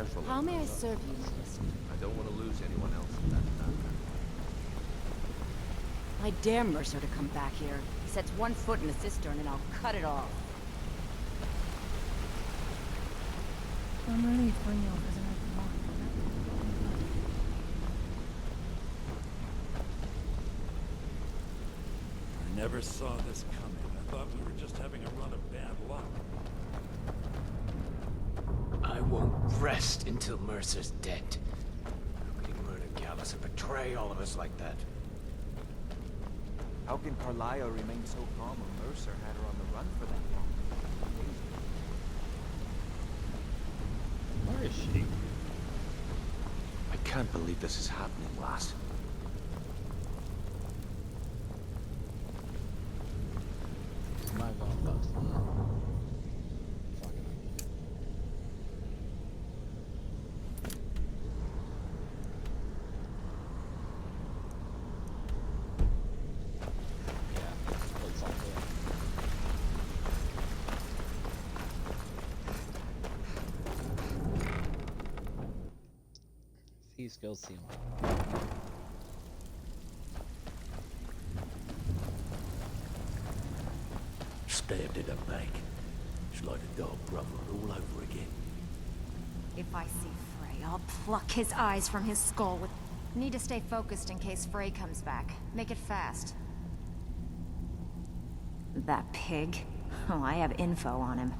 careful. How may I serve you, Minister? I don't want to lose anyone else in that matter. I dare Mercer to come back here. He sets one foot in the cistern and I'll cut it off. I'm relieved Brunhild has an open mind on that. I never saw this coming. I thought we were just having a run of bad luck. I won't rest until Mercer's dead. How could he murder Gallus and betray all of us like that? How can Carlisle remain so calm when Mercer had her on the run for that long? Where is she? I can't believe this is happening, lass. Am I going past that? Fucking yeah, it's all there. These skills seem Stabbed in the back. It's like a dog brother all over again. If I see Frey, I'll pluck his eyes from his skull with... Need to stay focused in case Frey comes back. Make it fast. That pig? Oh, I have info on him.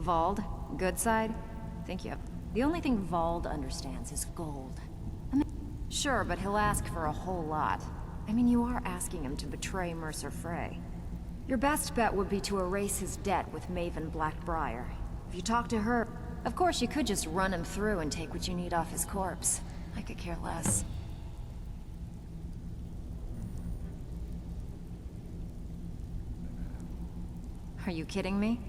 Vald? Good side? Think you have... The only thing Vald understands is gold. I mean, sure, but he'll ask for a whole lot. I mean, you are asking him to betray Mercer Frey. Your best bet would be to erase his debt with Maven Blackbriar. If you talk to her... Of course, you could just run him through and take what you need off his corpse. I could care less. Are you kidding me?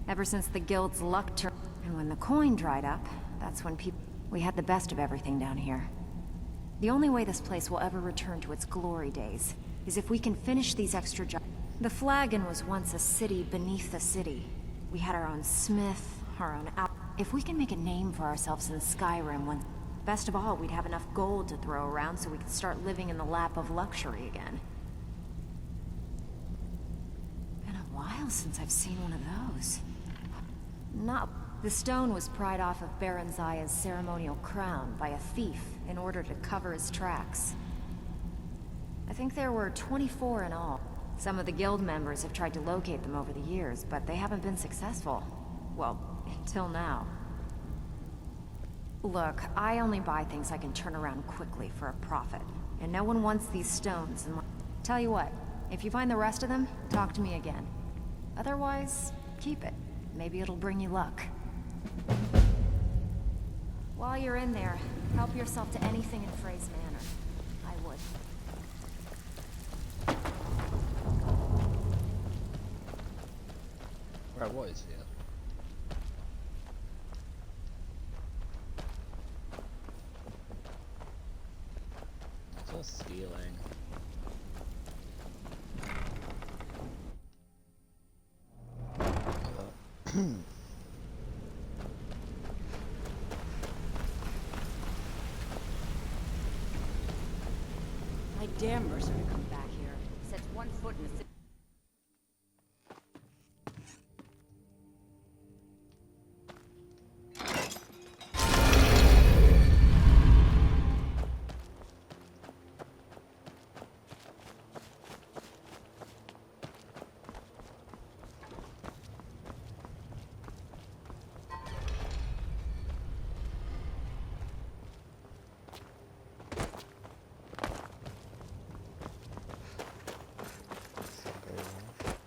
Ever since the guild's luck turned... And when the coin dried up, that's when people... We had the best of everything down here. The only way this place will ever return to its glory days is if we can finish these extra jobs. The Flagon was once a city beneath the city. We had our own smith, our own out... If we can make a name for ourselves in Skyrim, when... Best of all, we'd have enough gold to throw around so we could start living in the lap of luxury again. Been a while since I've seen one of those. Not... The stone was pried off of Baron Zaya's ceremonial crown by a thief in order to cover his tracks. I think there were 24 in all. Some of the guild members have tried to locate them over the years, but they haven't been successful. Well, until now. Look, I only buy things I can turn around quickly for a profit. And no one wants these stones and... Tell you what, if you find the rest of them, talk to me again. Otherwise, keep it. Maybe it'll bring you luck. While you're in there, help yourself to anything in Frey's manor. I would. Right, what is here? Just stealing. I dare Mercer to come back here. He sets one foot in the cistern.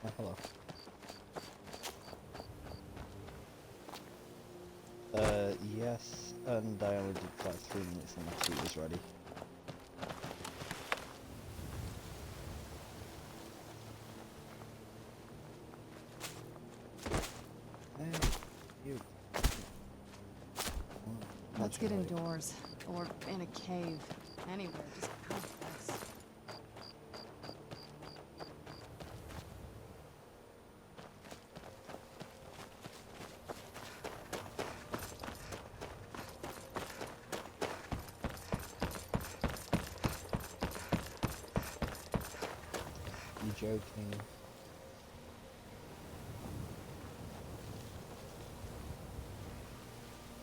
Oh, hello. Yes, and I only did like 3 minutes and my suit was ready. Hey, you. Let's get indoors. Or in a cave. Anywhere, just out of this. joking.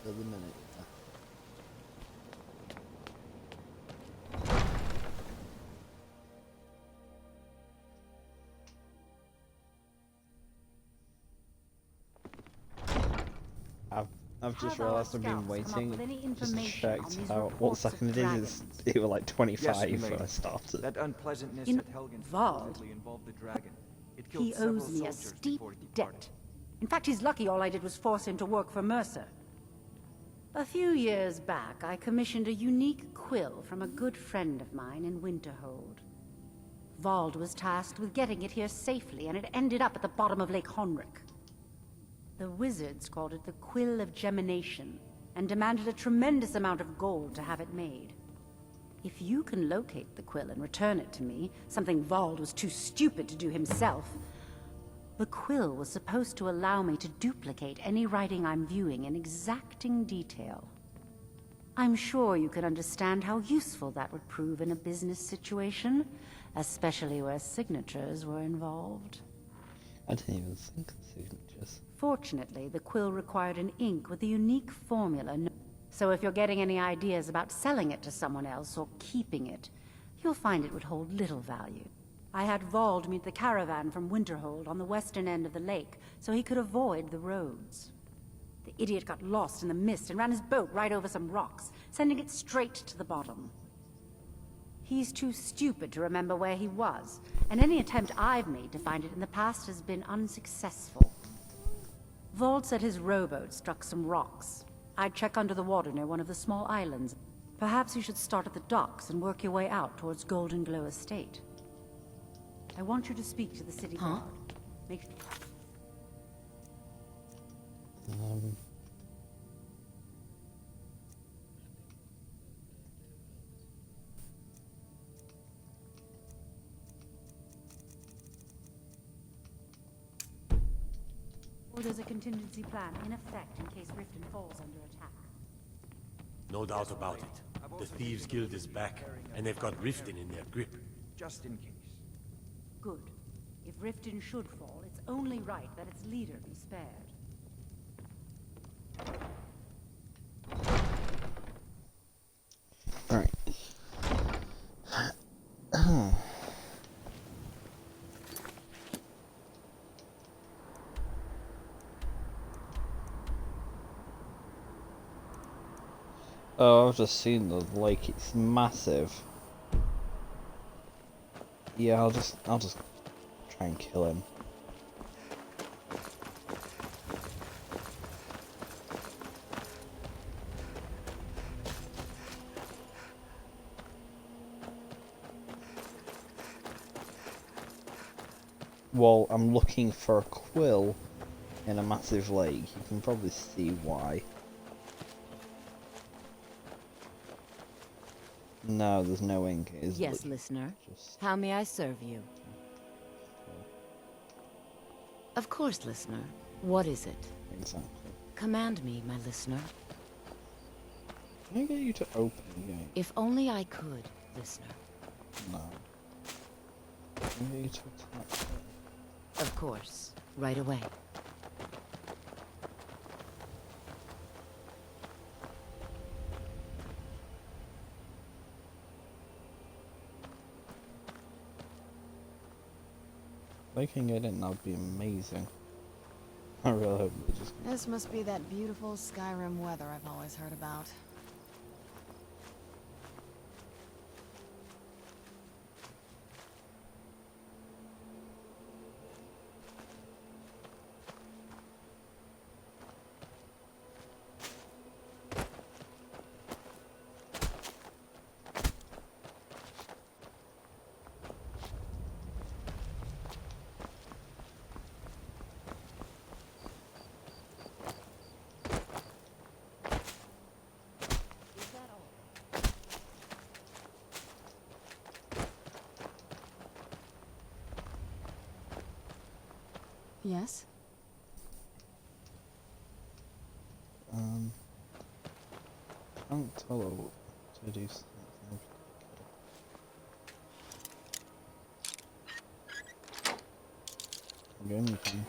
For the minute. I've just Have our realised I've been scouts come up waiting with any just information on checked these out what reports of second it is. dragons? It was like 25 Yes, when Elaine. I started. That unpleasantness In at Helgen Vald? supposedly involved the dragon. It killed He several owes me a soldiers steep before it departed. debt. In fact, he's lucky all I did was force him to work for Mercer. A few years back, I commissioned a unique quill from a good friend of mine in Winterhold. Vald was tasked with getting it here safely, and it ended up at the bottom of Lake Honrick. The wizards called it the Quill of Gemination, and demanded a tremendous amount of gold to have it made. If you can locate the quill and return it to me, something Vald was too stupid to do himself, the quill was supposed to allow me to duplicate any writing I'm viewing in exacting detail. I'm sure you can understand how useful that would prove in a business situation, especially where signatures were involved. I didn't even think of signatures. Fortunately, the quill required an ink with a unique formula. So if you're getting any ideas about selling it to someone else or keeping it, you'll find it would hold little value. I had Vald meet the caravan from Winterhold on the western end of the lake, so he could avoid the roads. The idiot got lost in the mist and ran his boat right over some rocks, sending it straight to the bottom. He's too stupid to remember where he was, and any attempt I've made to find it in the past has been unsuccessful. Vald said his rowboat struck some rocks. I'd check under the water near one of the small islands. Perhaps you should start at the docks and work your way out towards Golden Glow Estate. I want you to speak to the city guard. Make Or there's a contingency plan in effect in case Riften falls under attack. No doubt about it. The Thieves' Guild is back, and they've got Riften in their grip. Just in case. Good. If Riften should fall, it's only right that its leader be spared. Right. Oh, I've just seen the lake. It's massive. Yeah, I'll just try and kill him. Well, I'm looking for a quill in a massive lake. You can probably see why. No, there's no ink. It is Yes, listener. just... How may I serve you? Of course, listener. What is it? Exactly. Command me, my listener. Can I get you to open the game? If only I could, listener. No. Can I get you to attack it? Of course. Right away. If I can get in, that'd be amazing. I really hope they just... This must be that beautiful Skyrim weather I've always heard about. Yes? Can't tell her what to do something. get anything.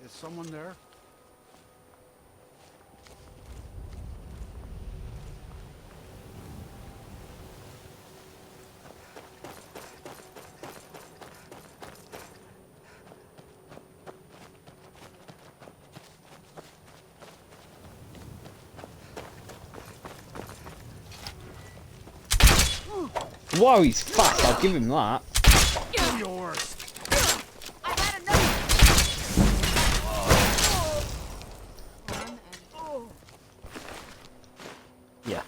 Is someone there? Whoa, he's fast, I'll give him that. Yours. Yeah.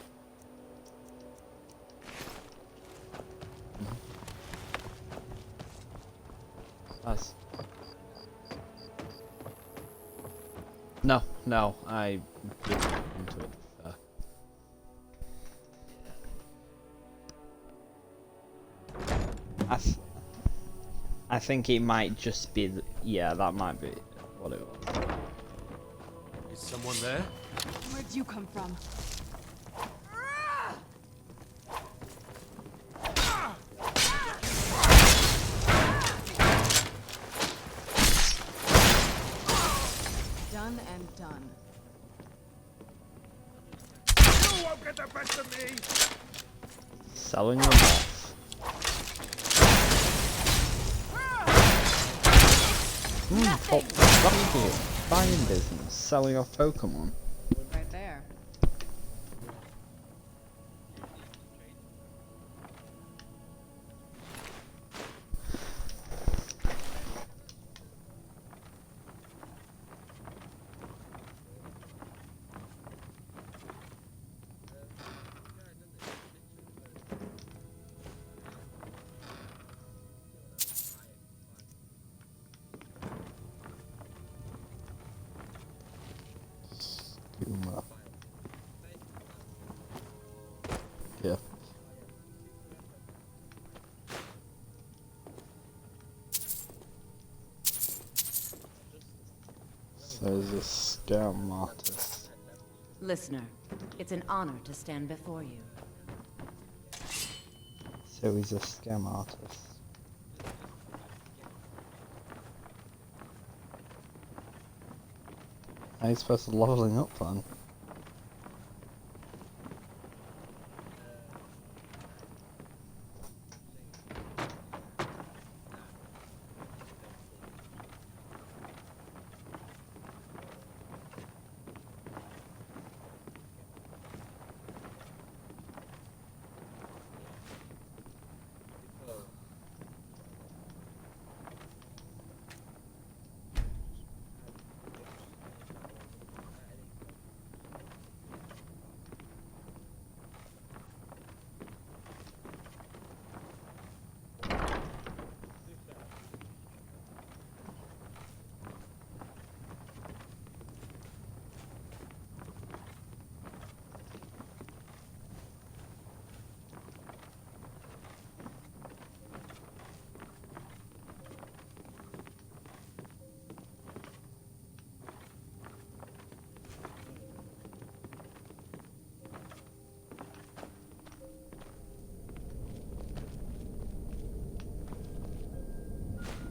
Nice. No, I didn't into it. I think it might just be, yeah, that might be what it was. Is someone there? Where'd you come from? Done and done. You won't get the best of me. Selling them off. Buying business, selling off Pokemon. Right there. Yeah. So he's a scam artist. Listener, it's an honor to stand before you. So he's a scam artist. How are you supposed to leveling up then?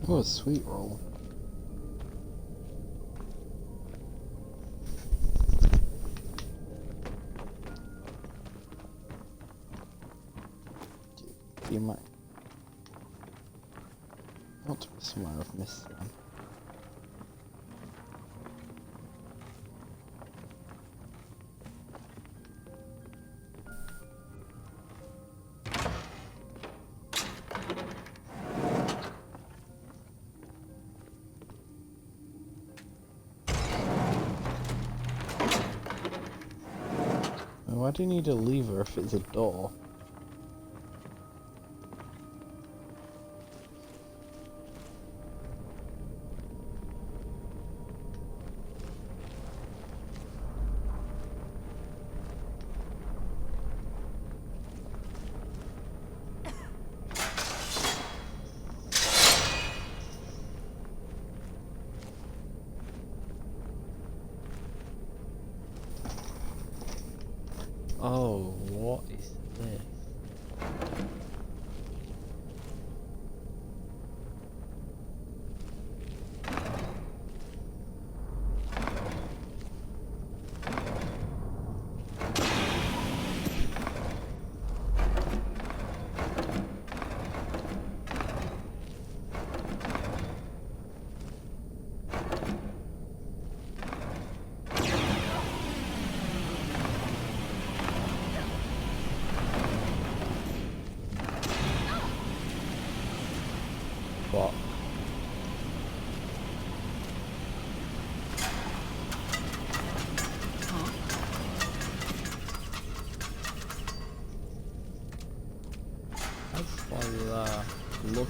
Oh, a sweet roll. You might want to be somewhere I've missed them. Why do you need a lever if it's a door?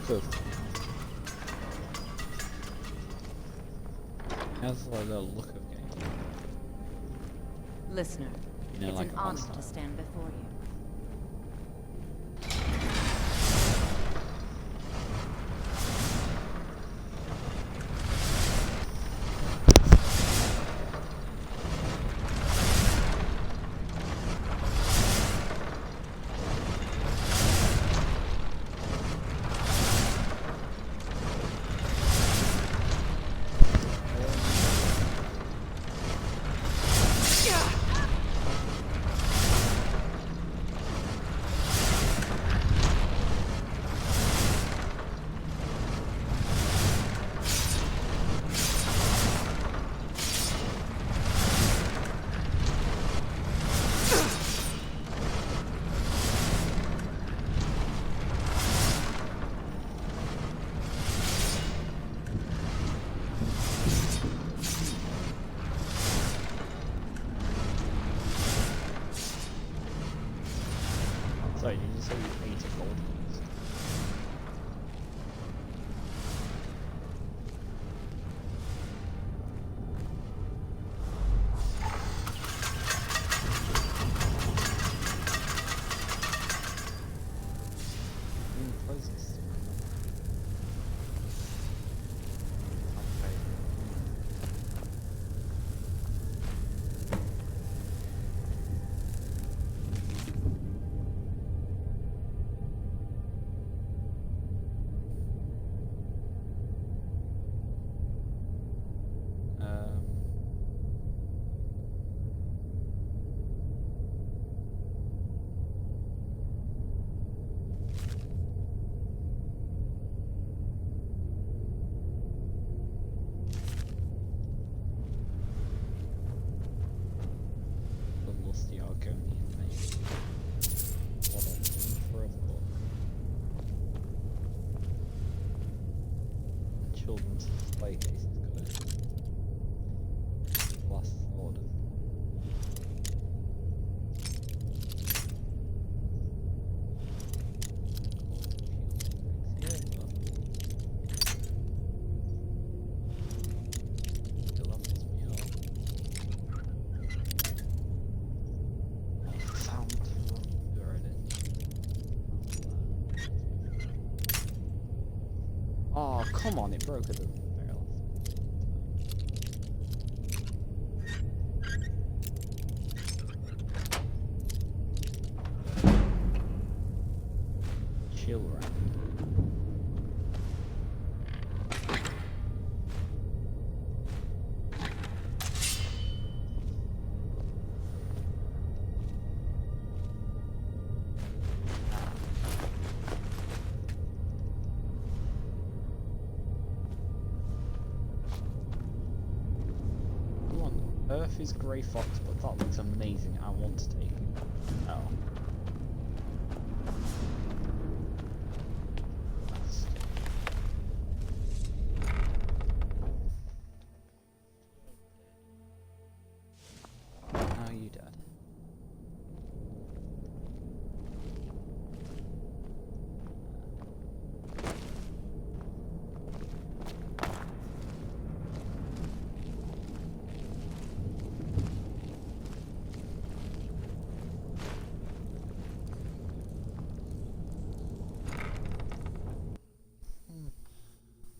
look of... How's like the look of game? Listener, You know, it's like an a honor monster. to stand before you. Sorry, did you say you ate a gold piece? Close this. The lusty Argonian name. What a name for a book. And children's display case is good. Last order. Oh, come on, it broke at the very last. Chill round. Earth is Grey Fox, but that looks amazing. I want to take it. Oh. That's... How are you dead?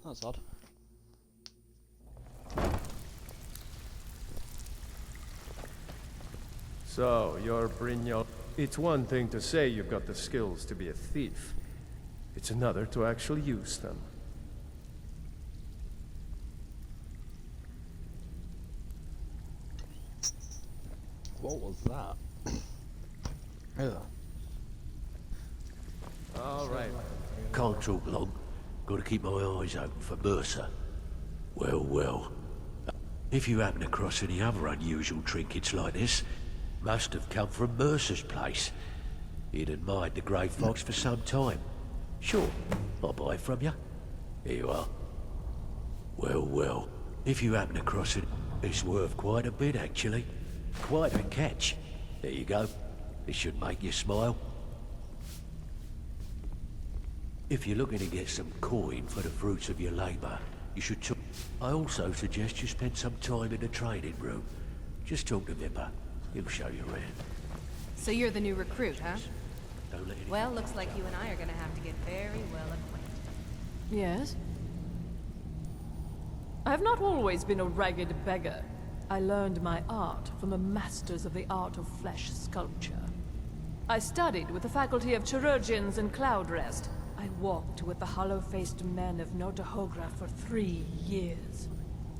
That's odd. So, you're Brignon. It's one thing to say you've got the skills to be a thief. It's another to actually use them. What was that? Ugh. All right. Can't talk long. Got to keep my eyes open for Mercer. Well, well. If you happen across any other unusual trinkets like this, must have come from Mercer's place. He'd admired the Grey Fox for some time. Sure, I'll buy it from you. Here you are. Well, well. If you happen across it, it's worth quite a bit, actually. Quite a catch. There you go. It should make you smile. If you're looking to get some coin for the fruits of your labor, you should talk. I also suggest you spend some time in the training room. Just talk to Vipper. He'll show you around. So you're the new recruit, huh? Don't let anything... Well, looks like you and I are gonna have to get very well acquainted. Yes? I have not always been a ragged beggar. I learned my art from the masters of the art of flesh sculpture. I studied with the faculty of chirurgeons and cloud rest. I walked with the hollow-faced men of Notahogra for 3 years.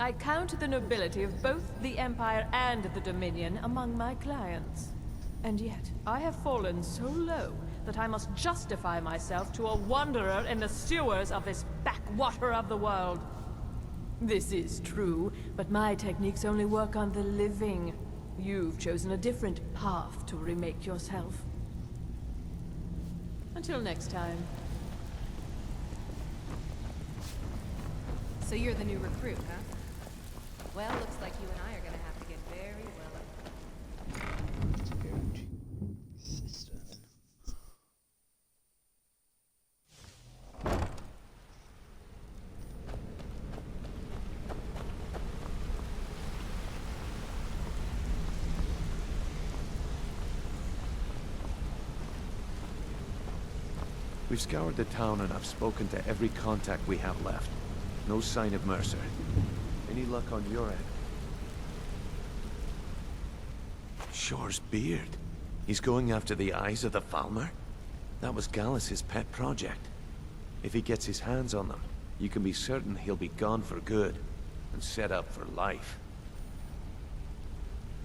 I count the nobility of both the Empire and the Dominion among my clients. And yet, I have fallen so low that I must justify myself to a wanderer in the sewers of this backwater of the world. This is true, but my techniques only work on the living. You've chosen a different path to remake yourself. Until next time. So you're the new recruit, huh? Well, looks like you and I are gonna have to get very well acquainted. Let's go to cistern. We've scoured the town and I've spoken to every contact we have left. No sign of Mercer. Any luck on your end? Shore's beard. He's going after the eyes of the Falmer? That was Gallus's pet project. If he gets his hands on them, you can be certain he'll be gone for good and set up for life.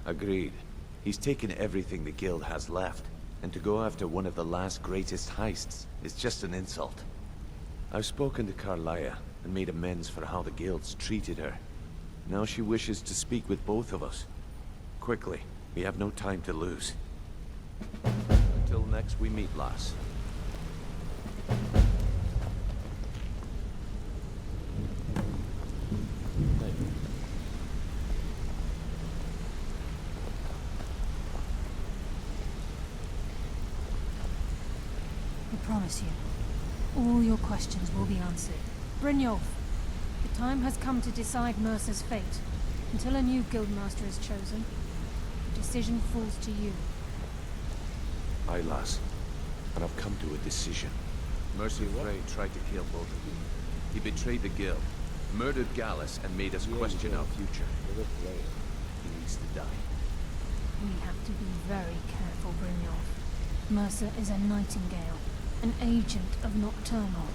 Agreed. He's taken everything the guild has left, and to go after one of the last greatest heists is just an insult. I've spoken to Carlia and made amends for how the guilds treated her. Now she wishes to speak with both of us. Quickly, we have no time to lose. Until next we meet, lass. I promise you, all your questions will be answered. Brynjolf, the time has come to decide Mercer's fate. Until a new guildmaster is chosen, the decision falls to you. Aye, lass. And I've come to a decision. Mercy Frey tried to kill both of you. He betrayed the guild, murdered Gallus, and made us question our future. He needs to die. We have to be very careful, Brynjolf. Mercer is a nightingale, an agent of Nocturnal.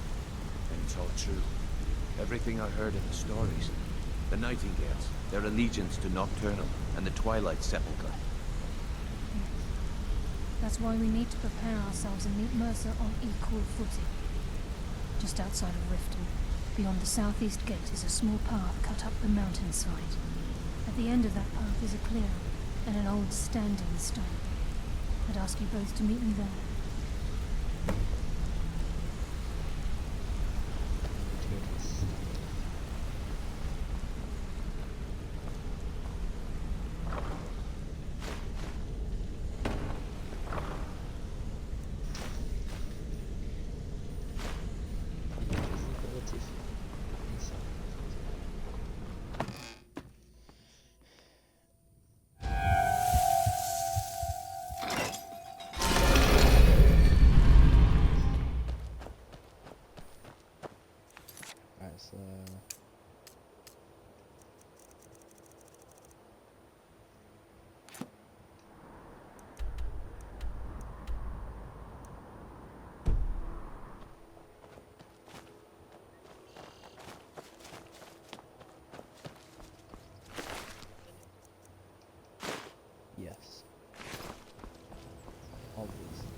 And it's all true. Everything I heard in the stories. The Nightingales, their allegiance to Nocturnal, and the Twilight Sepulchre. Yes. That's why we need to prepare ourselves and meet Mercer on equal footing. Just outside of Riften, beyond the southeast gate, is a small path cut up the mountainside. At the end of that path is a clearing, and an old standing stone. I'd ask you both to meet me there. So yes. Obviously.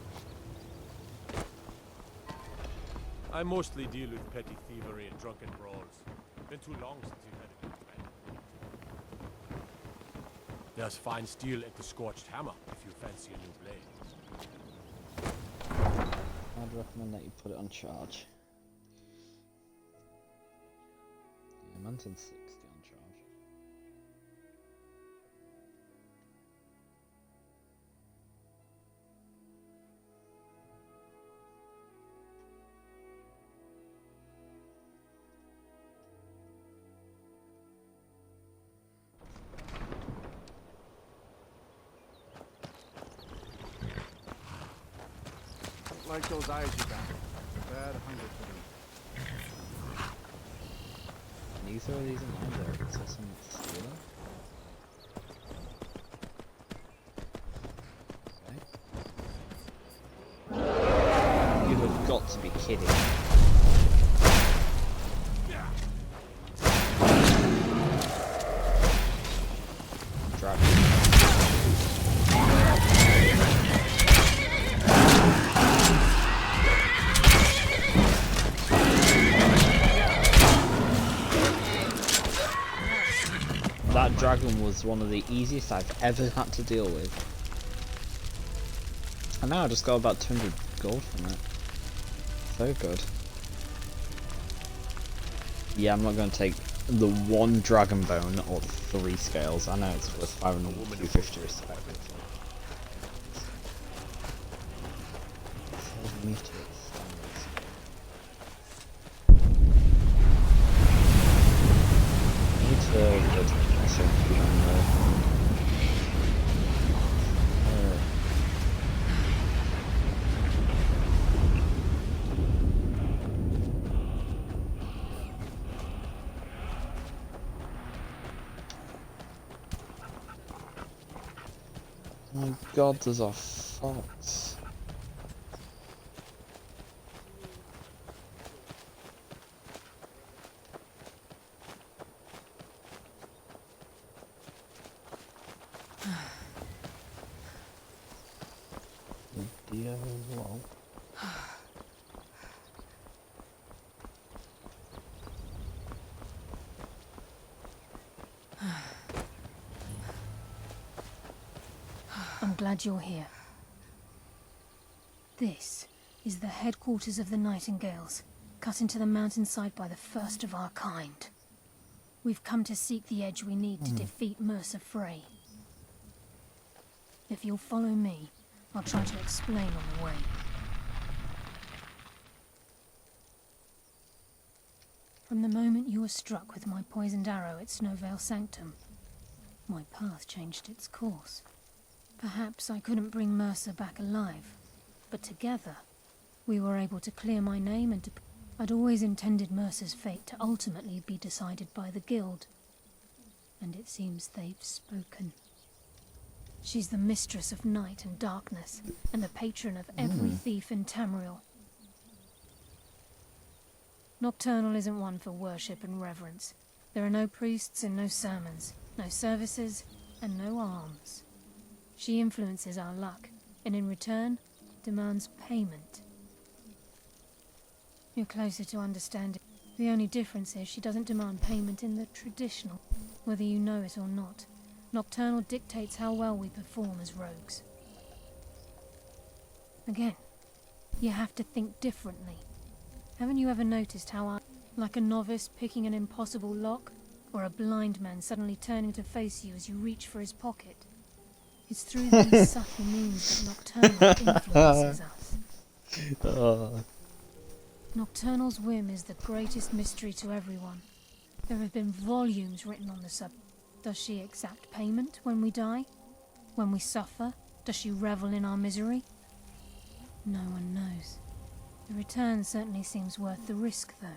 I mostly deal with petty thievery and drunken brawls. Been too long since you've had a good friend. There's fine steel at the Scorched Hammer, if you fancy a new blade. I'd recommend that you put it on charge. Yeah, man said 60 on charge. like those eyes you got. Bad hunger for them. Can you throw these in my there? Is there some stealer? Okay. You have got to be kidding. Dragon. That dragon was one of the easiest I've ever had to deal with. And now I just got about 200 gold from it. So good. Yeah, I'm not going to take the one dragon bone or 3 scales. I know it's worth 500 and 250 respectively. Oh my god, there's a fox. Diablo. I'm glad you're here. This is the headquarters of the Nightingales, cut into the mountainside by the first of our kind. We've come to seek the edge we need to defeat Mercer Frey. If you'll follow me, I'll try to explain on the way. From the moment you were struck with my poisoned arrow at Snowvale Sanctum, my path changed its course. Perhaps I couldn't bring Mercer back alive, but together, we were able to clear my name and to... I'd always intended Mercer's fate to ultimately be decided by the Guild, and it seems they've spoken. She's the mistress of night and darkness, and the patron of every thief in Tamriel. Nocturnal isn't one for worship and reverence. There are no priests and no sermons, no services, and no alms. She influences our luck, and in return, demands payment. You're closer to understanding. The only difference is she doesn't demand payment in the traditional, whether you know it or not. Nocturnal dictates how well we perform as rogues. Again, you have to think differently. Haven't you ever noticed how I, like a novice picking an impossible lock, or a blind man suddenly turning to face you as you reach for his pocket? It's through these subtle means that Nocturnal influences us. Nocturnal's whim is the greatest mystery to everyone. There have been volumes written on the subject. Does she exact payment when we die? When we suffer? Does she revel in our misery? No one knows. The return certainly seems worth the risk, though.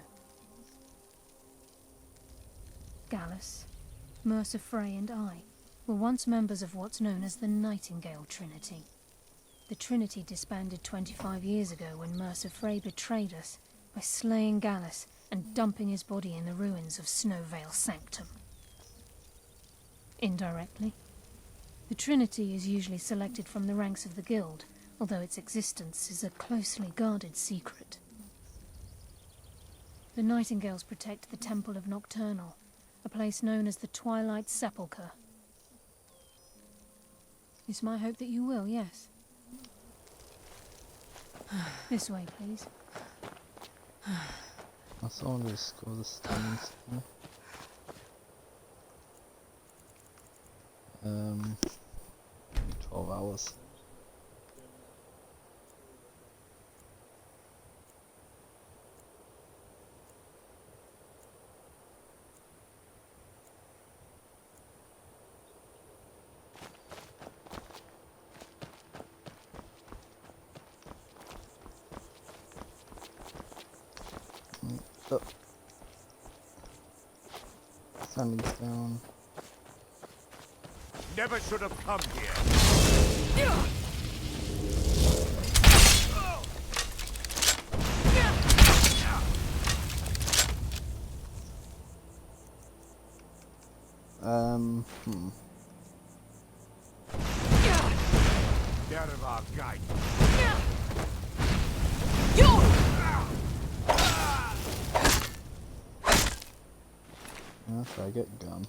Gallus, Mercer Frey and I were once members of what's known as the Nightingale Trinity. The Trinity disbanded 25 years ago when Mercer Frey betrayed us by slaying Gallus and dumping his body in the ruins of Snowvale Sanctum. Indirectly, the Trinity is usually selected from the ranks of the Guild, although its existence is a closely guarded secret. The Nightingales protect the Temple of Nocturnal, a place known as the Twilight Sepulchre. It's my hope that you will, yes. This way, please. I saw one just score the stones. 12 hours. Oh. Standing stone. Never should have come here. Get of our guide. If I get gun.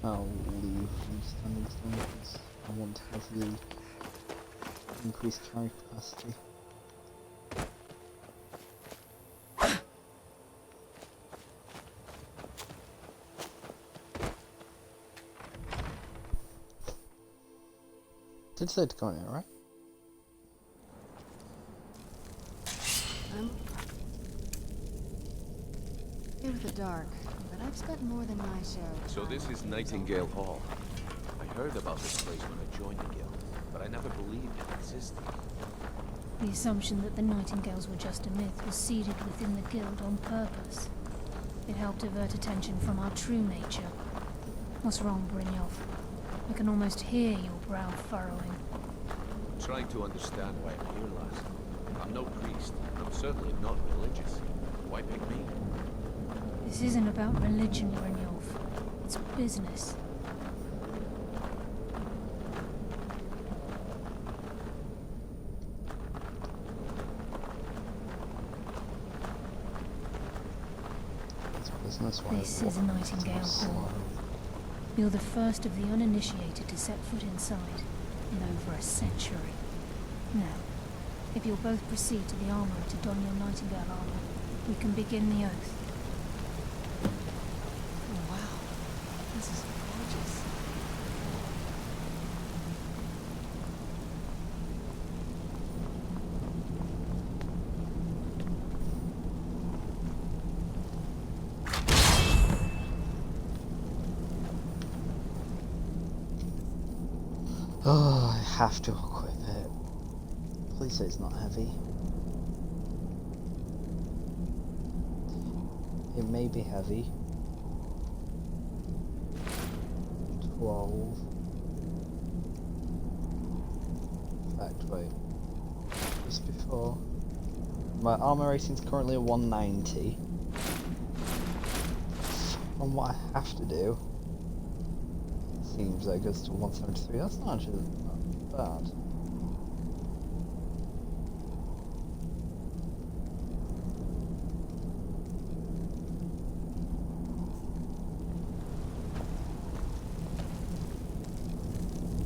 I'll leave standing stone because I want to have the increased carry capacity. Did say to go in here, right? In the dark, but I've spent more than my share of So this is Nightingale Hall. I heard about this place when I joined the guild, but I never believed it existed. The assumption that the Nightingales were just a myth was seeded within the guild on purpose. It helped divert attention from our true nature. What's wrong, Brynjolf? I can almost hear your brow furrowing. I'm trying to understand why I'm here, lass. I'm no priest, and I'm certainly not religious. Why pick me? This isn't about religion, Brynjolf. It's business. This is Nightingale Hall. You're the first of the uninitiated to set foot inside in over a century. Now, if you'll both proceed to the armory to don your Nightingale armor, we can begin the oath. Oh, wow. This is gorgeous. Oh, I have to equip it. Please say it's not heavy. It may be heavy. 12. In fact, wait. Just before. My armor rating is currently a 190. And what I have to do seems that it goes to 173. That's not actually not bad.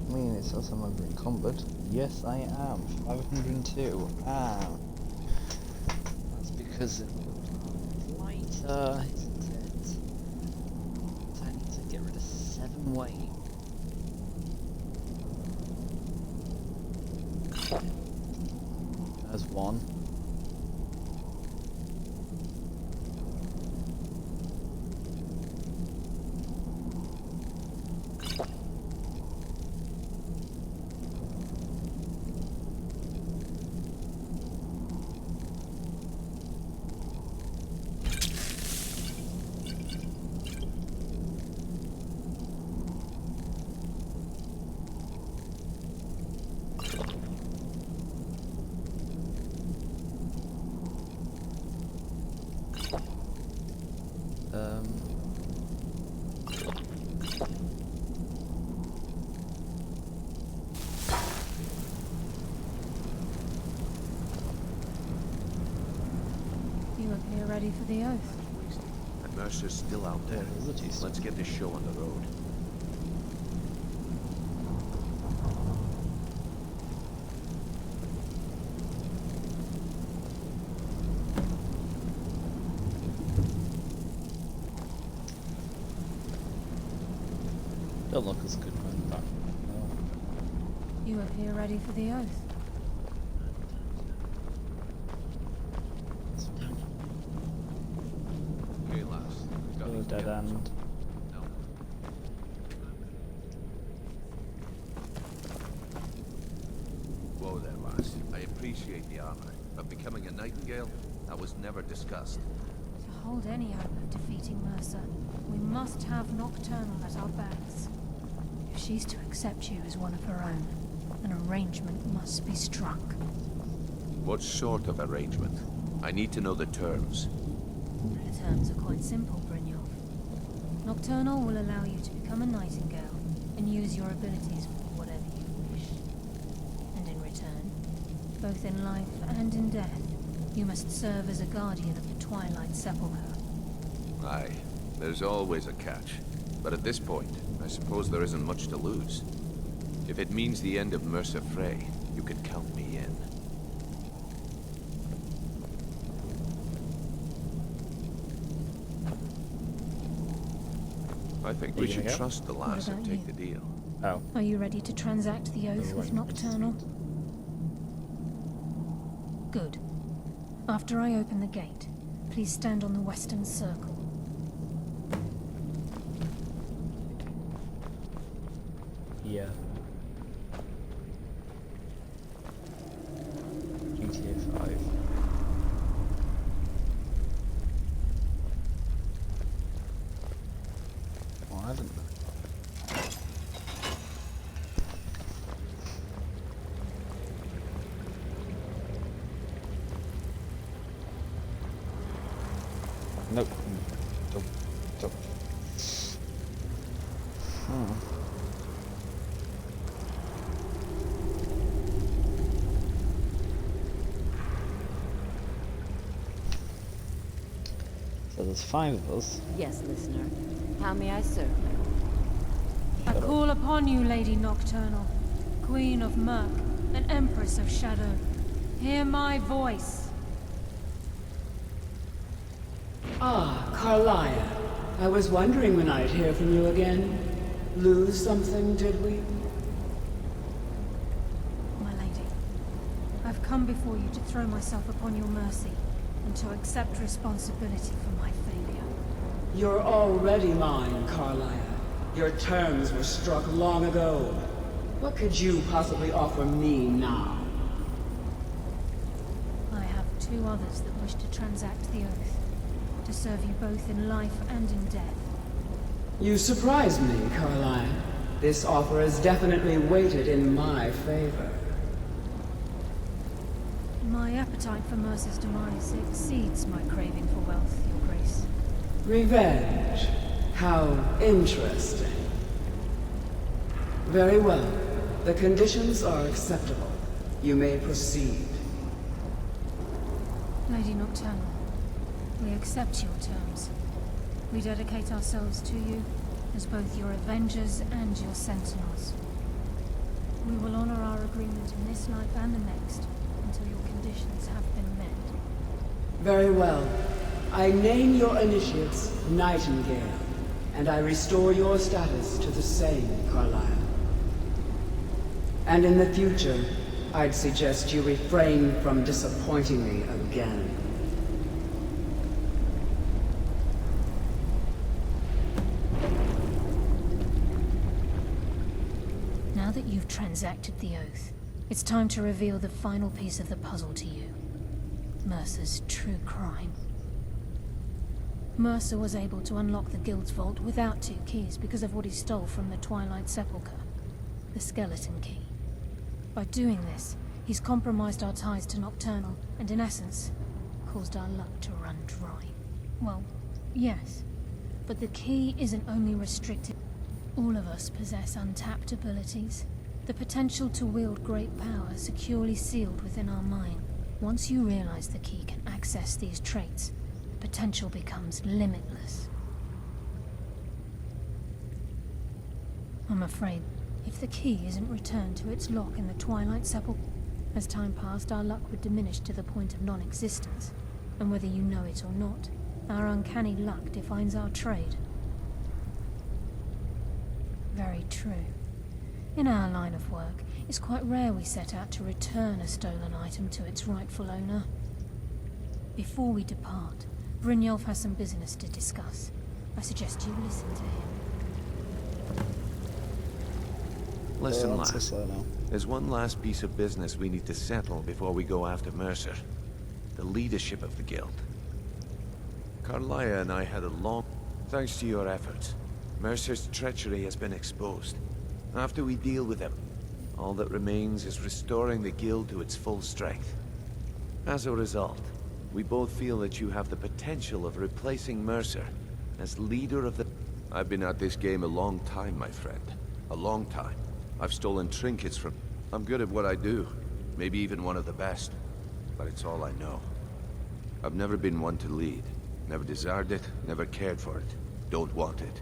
I mean, it says I'm unencumbered. Yes, I am. 502. Ah. That's because it looks lighter, isn't it? So I need to get rid of 7 weight. There's one. You appear ready for the oath. And Mercer's still out there. Let's get this show on the road. Don't look as good going back. You appear ready for the oath. dead end. Whoa there, lass. I appreciate the armor, but becoming a nightingale? That was never discussed. To hold any hope of defeating Mercer, we must have Nocturnal at our backs. If she's to accept you as one of her own, an arrangement must be struck. What sort of arrangement? I need to know the terms. The terms are quite simple, Brynjolf. Nocturnal will allow you to become a nightingale and use your abilities for whatever you wish. And in return, both in life and in death, you must serve as a guardian of the Twilight Sepulchre. Aye, there's always a catch. But at this point, I suppose there isn't much to lose. If it means the end of Mercer Frey, you can count me in. I think we should trust the lass and take the deal. Oh. Are you ready to transact the oath with Nocturnal? Good. After I open the gate, please stand on the western circle. Yeah. GTA 5. Well, I haven't. Nope. Don't. So there's 5 of us. Yes, listener. How may I serve? I call upon you, Lady Nocturnal, Queen of Murk, and Empress of Shadow. Hear my voice. Ah, Carlia. I was wondering when I'd hear from you again. Lose something, did we? My lady, I've come before you to throw myself upon your mercy, and to accept responsibility for my failure. You're already mine, Carlia. Your terms were struck long ago. What could you possibly offer me now? I have 2 others that wish to transact the oath, to serve you both in life and in death. You surprise me, Carlia. This offer is definitely weighted in my favor. My appetite for Mercer's demise exceeds my craving for wealth, Your Grace. Revenge. How interesting. Very well. The conditions are acceptable. You may proceed. Lady Nocturnal, we accept your terms. We dedicate ourselves to you as both your avengers and your sentinels. We will honor our agreement in this life and the next until your conditions have been met. Very well. I name your initiates Nightingale, and I restore your status to the same, Carlisle. And in the future, I'd suggest you refrain from disappointing me again. Now that you've transacted the oath, it's time to reveal the final piece of the puzzle to you. Mercer's true crime. Mercer was able to unlock the Guild's vault without 2 keys because of what he stole from the Twilight Sepulchre, the skeleton key. By doing this, he's compromised our ties to Nocturnal, and in essence, caused our luck to run dry. Well, yes, but the key isn't only restricted. All of us possess untapped abilities, the potential to wield great power securely sealed within our mind. Once you realize the key can access these traits, the potential becomes limitless. I'm afraid, if the key isn't returned to its lock in the Twilight Sepulchre, as time passed, our luck would diminish to the point of non-existence. And whether you know it or not, our uncanny luck defines our trade. Very true. In our line of work, it's quite rare we set out to return a stolen item to its rightful owner. Before we depart, Brynjolf has some business to discuss. I suggest you listen to him. Listen, I'm so lass. slow now. There's one last piece of business we need to settle before we go after Mercer. The leadership of the guild. Carlia and I had a long... Thanks to your efforts, Mercer's treachery has been exposed. After we deal with him, all that remains is restoring the guild to its full strength. As a result, we both feel that you have the potential of replacing Mercer as leader of the... I've been at this game a long time, my friend. A long time. I've stolen trinkets from... I'm good at what I do. Maybe even one of the best. But it's all I know. I've never been one to lead. Never desired it, never cared for it. Don't want it.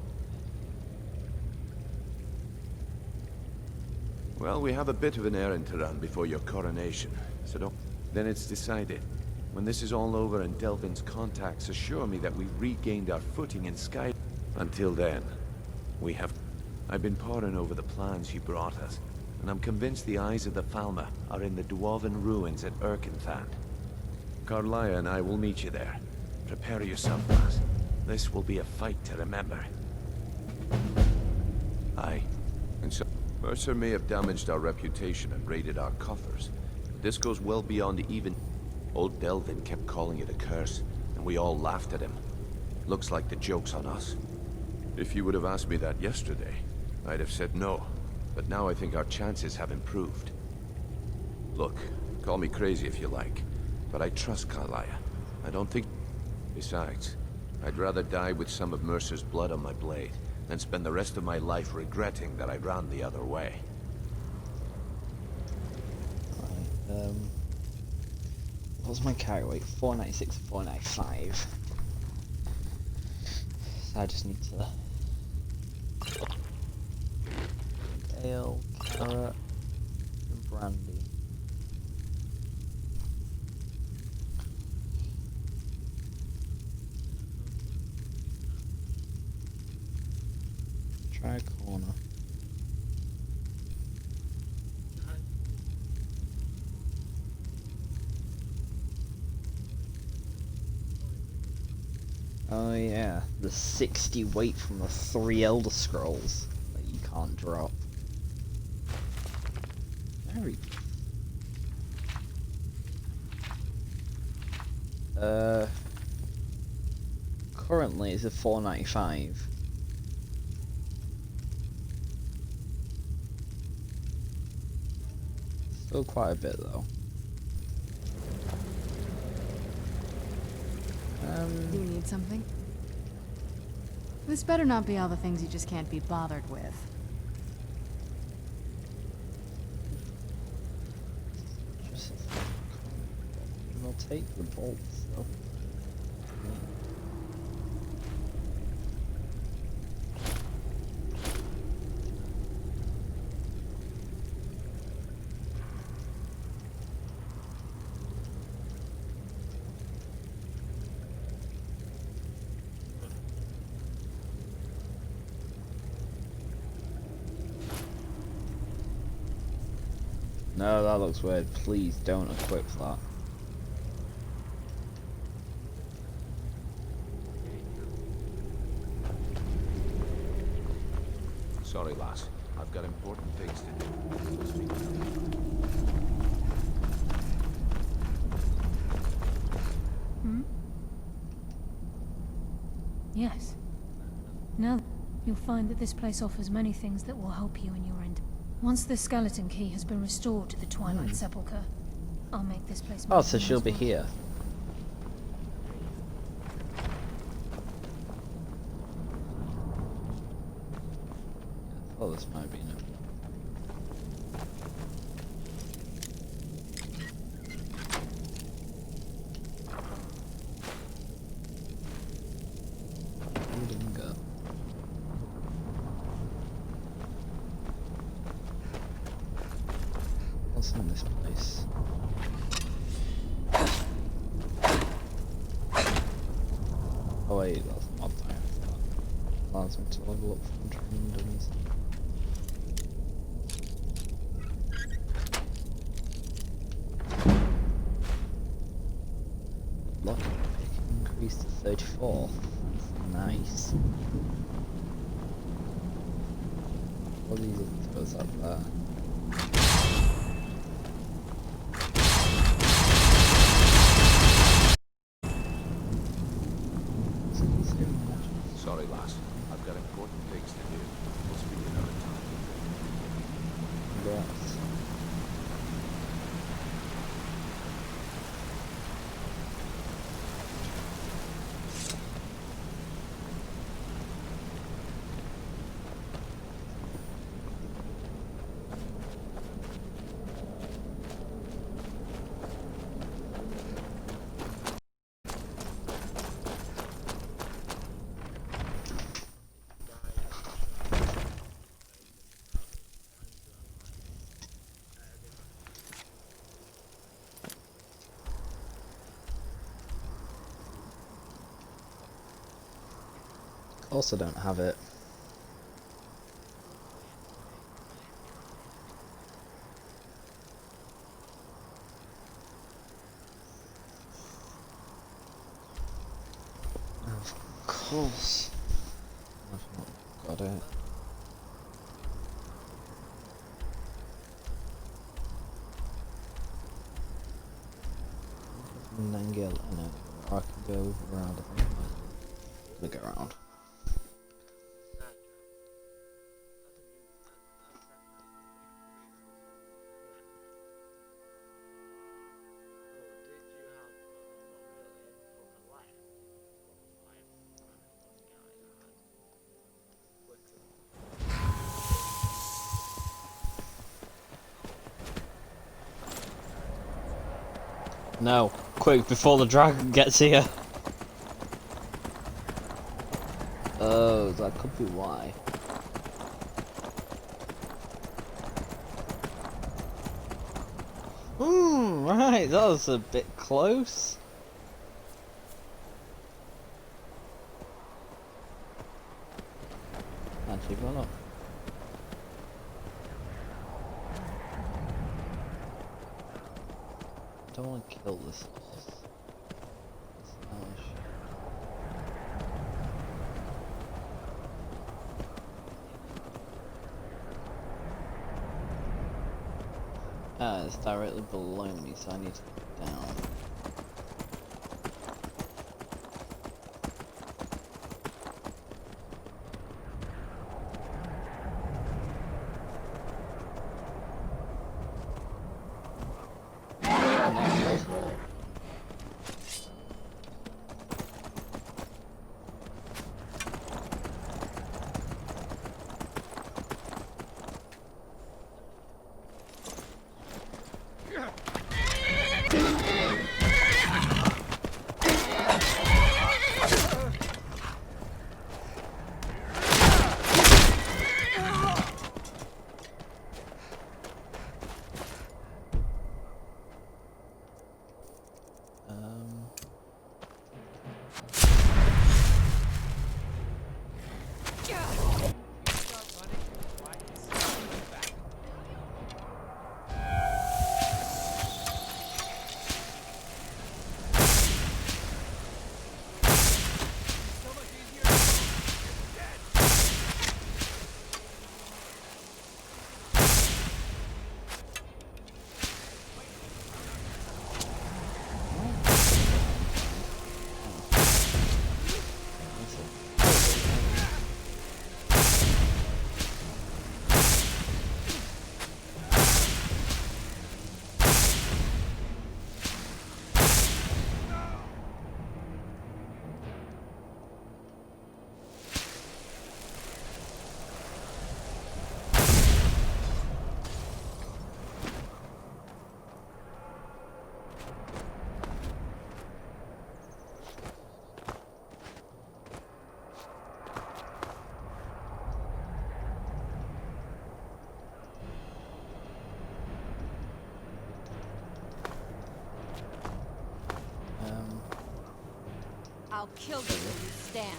Well, we have a bit of an errand to run before your coronation, so don't... Then it's decided. When this is all over and Delvin's contacts assure me that we've regained our footing in Skyrim. Until then, we have... I've been poring over the plans you brought us, and I'm convinced the eyes of the Falmer are in the Dwarven ruins at Erkenthand. Carlia and I will meet you there. Prepare yourself, lass. This will be a fight to remember. Aye. And so... Mercer may have damaged our reputation and raided our coffers, but this goes well beyond even... Old Delvin kept calling it a curse, and we all laughed at him. Looks like the joke's on us. If you would have asked me that yesterday, I'd have said no, but now I think our chances have improved. Look, call me crazy if you like, but I trust Carlia. I don't think... Besides, I'd rather die with some of Mercer's blood on my blade than spend the rest of my life regretting that I ran the other way. Right, what's my carry weight? 496, 495. So I just need to... Ale, carrot, and brandy. Try a corner. Oh yeah, the 60 weight from the 3 Elder Scrolls that you can't drop. Very... Currently it's a 495. Still quite a bit though. You need something? This better not be all the things you just can't be bothered with. I'll take the bolts though. No, that looks weird. Please don't equip that. Sorry, lass. I've got important things to do. Hmm? Yes. Now, you'll find that this place offers many things that will help you in your end. Once the skeleton key has been restored to the Twilight Sepulchre, I'll make this place... Oh, so she'll be here. I thought this might be enough. What's in this place? Oh wait, that's not there. That allows me to level up from training. Lock pick increased to 34. Nice. probably goes up there. Sorry, lass. I've got important things to do. We'll speak another time. Yes. Also don't have it. Of course. I've not got it. Nangil, I know. I can go around. I think I'm gonna go around. No, quick before the dragon gets here. Oh, that could be why. Right, that was a bit close. Actually, run up. I don't want to kill this horse. It's directly below me, so I need to go down. I'll kill you where you stand.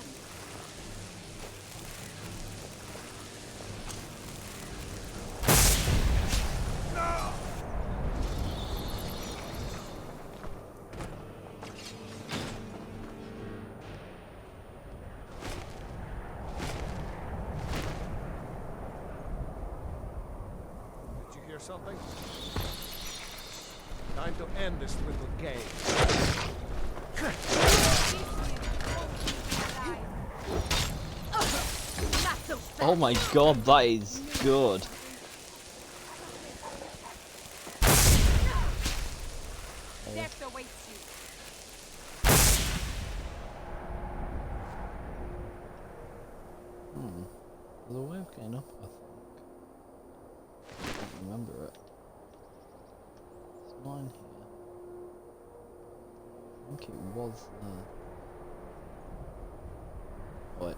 something? Time to end this little game. Oh my god, that is good. Death awaits you. There's a way of getting up, I think. I can't remember it. It's not in here. I think it was there. Wait.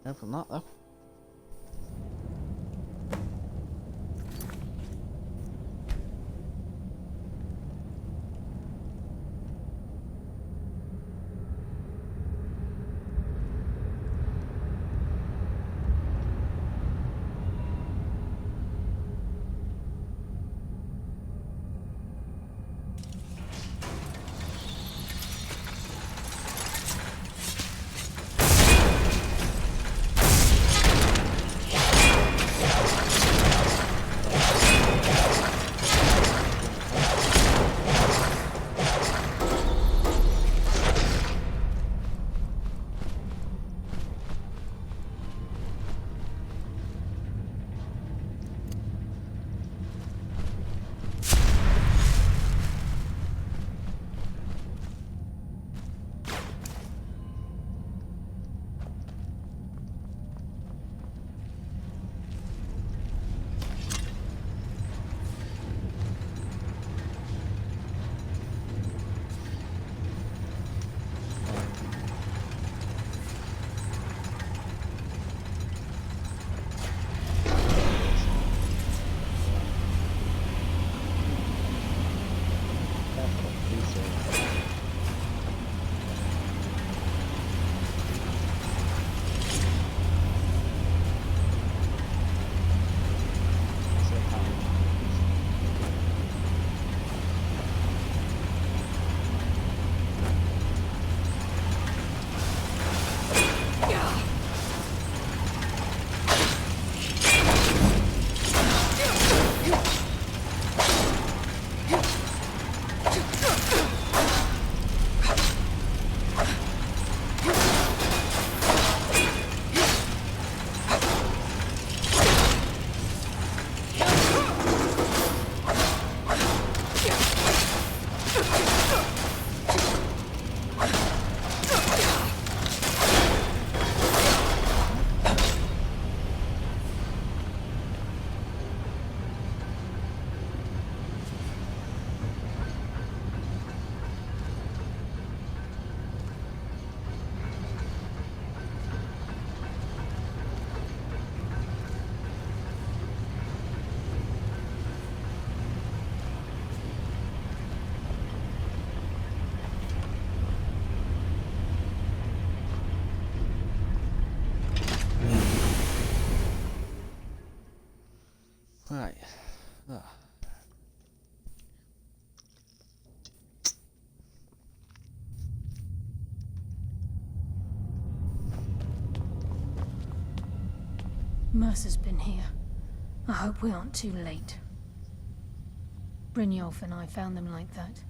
Open that though. Right. Mercer's been here. I hope we aren't too late. Brynjolf and I found them like that.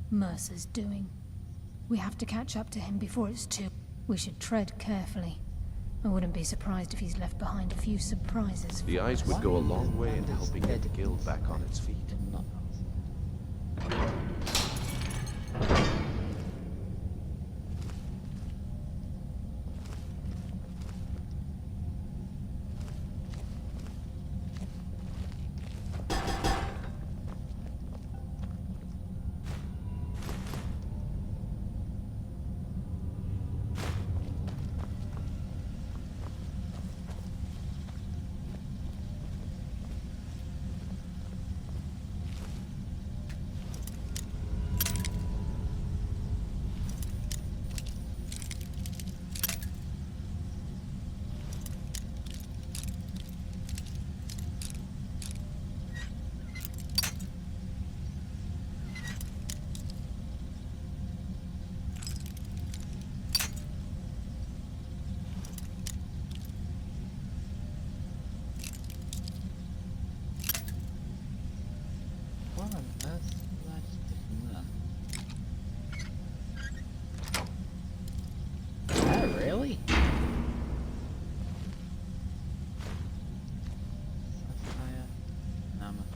Mercer's doing. We have to catch up to him before it's too... We should tread carefully. I wouldn't be surprised if he's left behind a few surprises. The eyes would go a long way in helping get the guild back on its feet. on earth did I just pick from there? Oh, really? Sapphire, amethyst.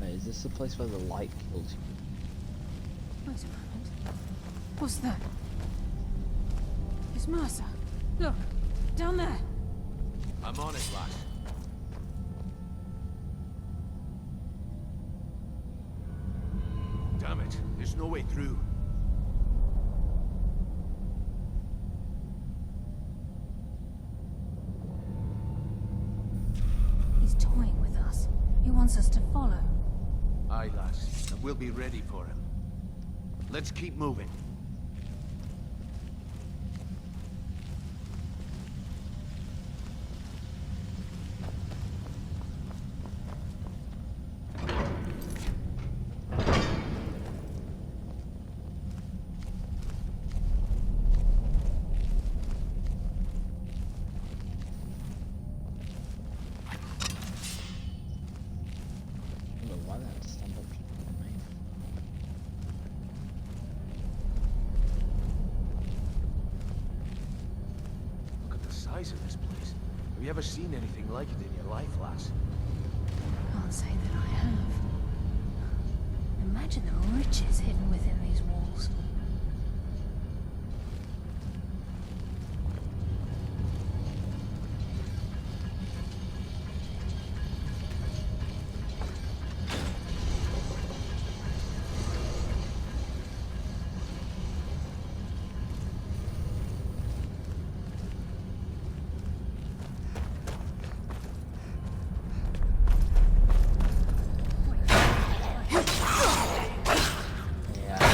Wait, is this the place where the light kills you? Wait a moment. What's that? It's Mercer. Look, down there. I'm on it, lass. Damn it, there's no way through. He's toying with us. He wants us to follow. Aye, lass, and we'll be ready for him. Let's keep moving. I don't know why that stumbled on me. Look at the size of this place. Have you ever seen anything like it in your life, lass? Can't say that I have. Imagine the riches hidden within these walls. Yeah.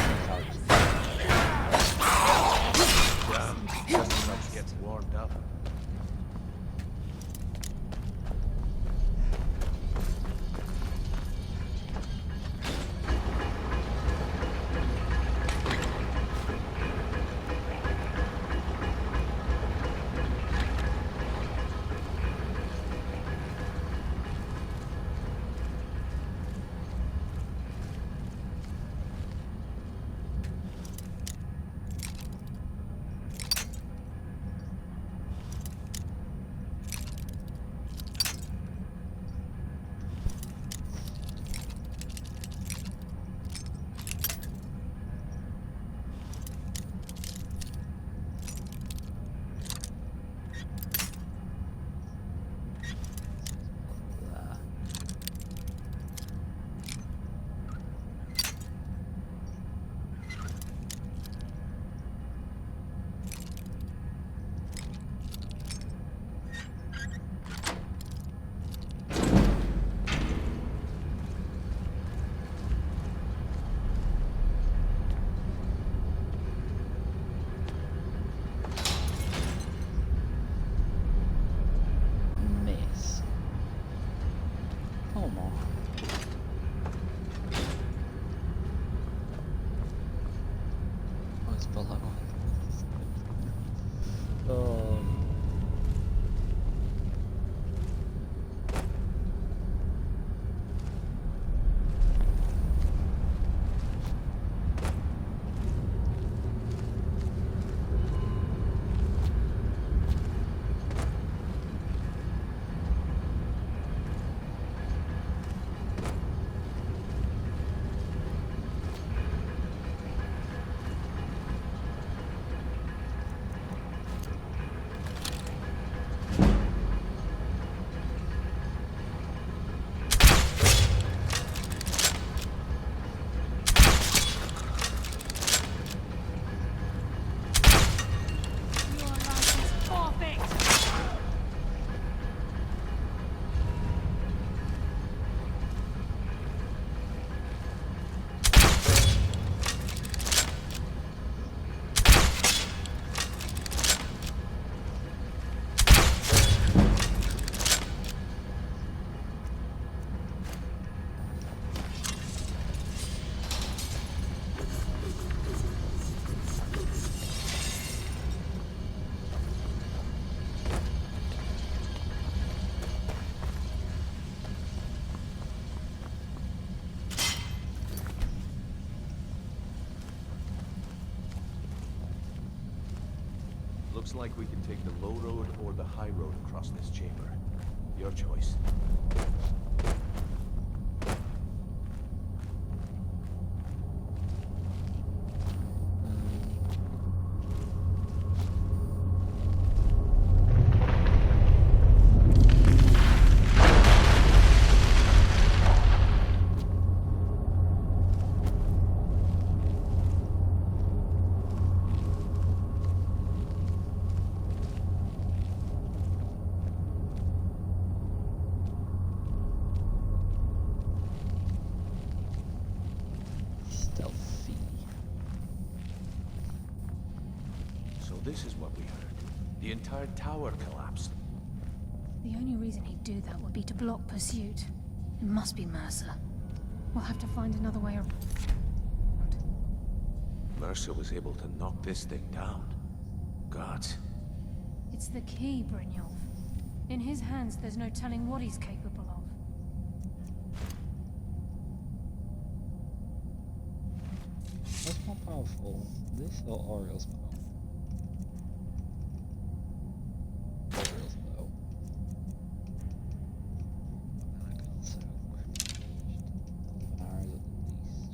Looks like we can take the low road or the high road across this chamber. Your choice. Stealthy. So this is what we heard. The entire tower collapsed. The only reason he'd do that would be to block pursuit. It must be Mercer. We'll have to find another way around. Mercer was able to knock this thing down. Gods. It's the key, Brynjolf. In his hands, there's no telling what he's capable of. What's more powerful, this or Oriel's bow? Oriel's bow. And I got so finished. 11 hours at least.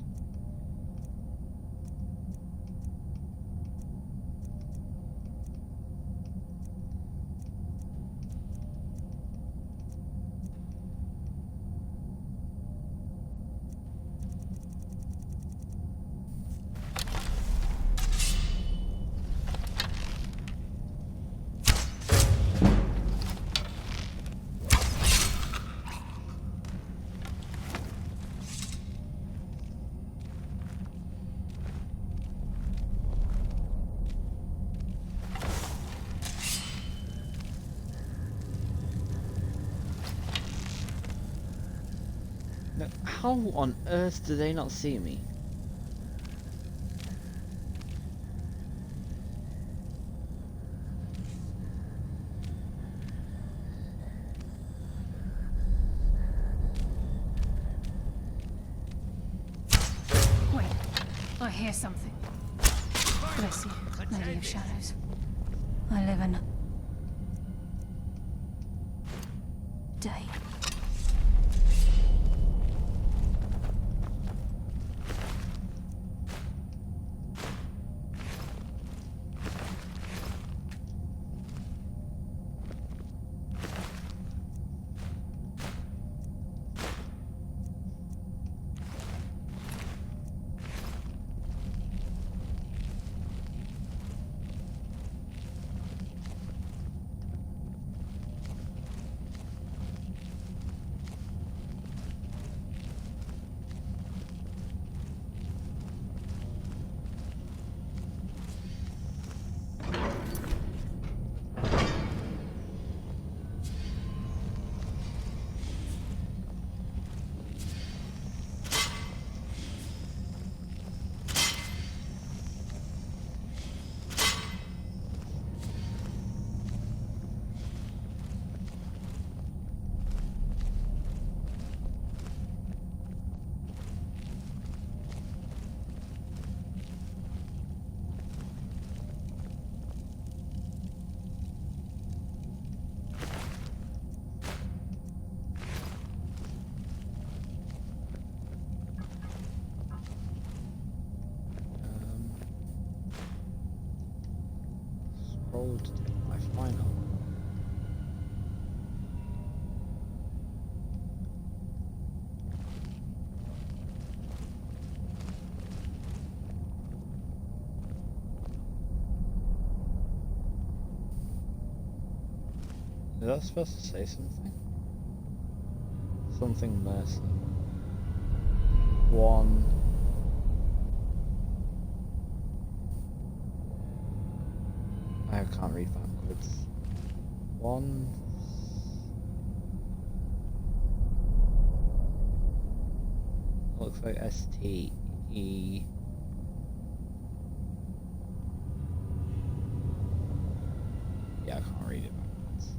Now, how on earth do they not see me? Wait, I hear something. Bless you, Lady of Shadows. I live in a day. Scroll to my final. Is that supposed to say something? Something Mercer. One. I can't read backwards. One. Looks like S-T-E. Yeah, I can't read it backwards.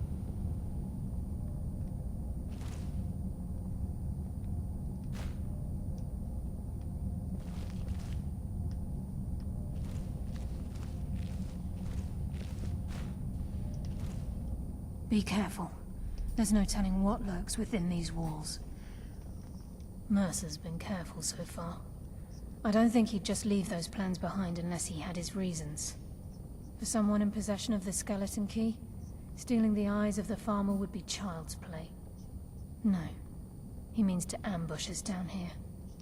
Be careful. There's no telling what lurks within these walls. Mercer's been careful so far. I don't think he'd just leave those plans behind unless he had his reasons. For someone in possession of the skeleton key, stealing the eyes of the farmer would be child's play. No. He means to ambush us down here.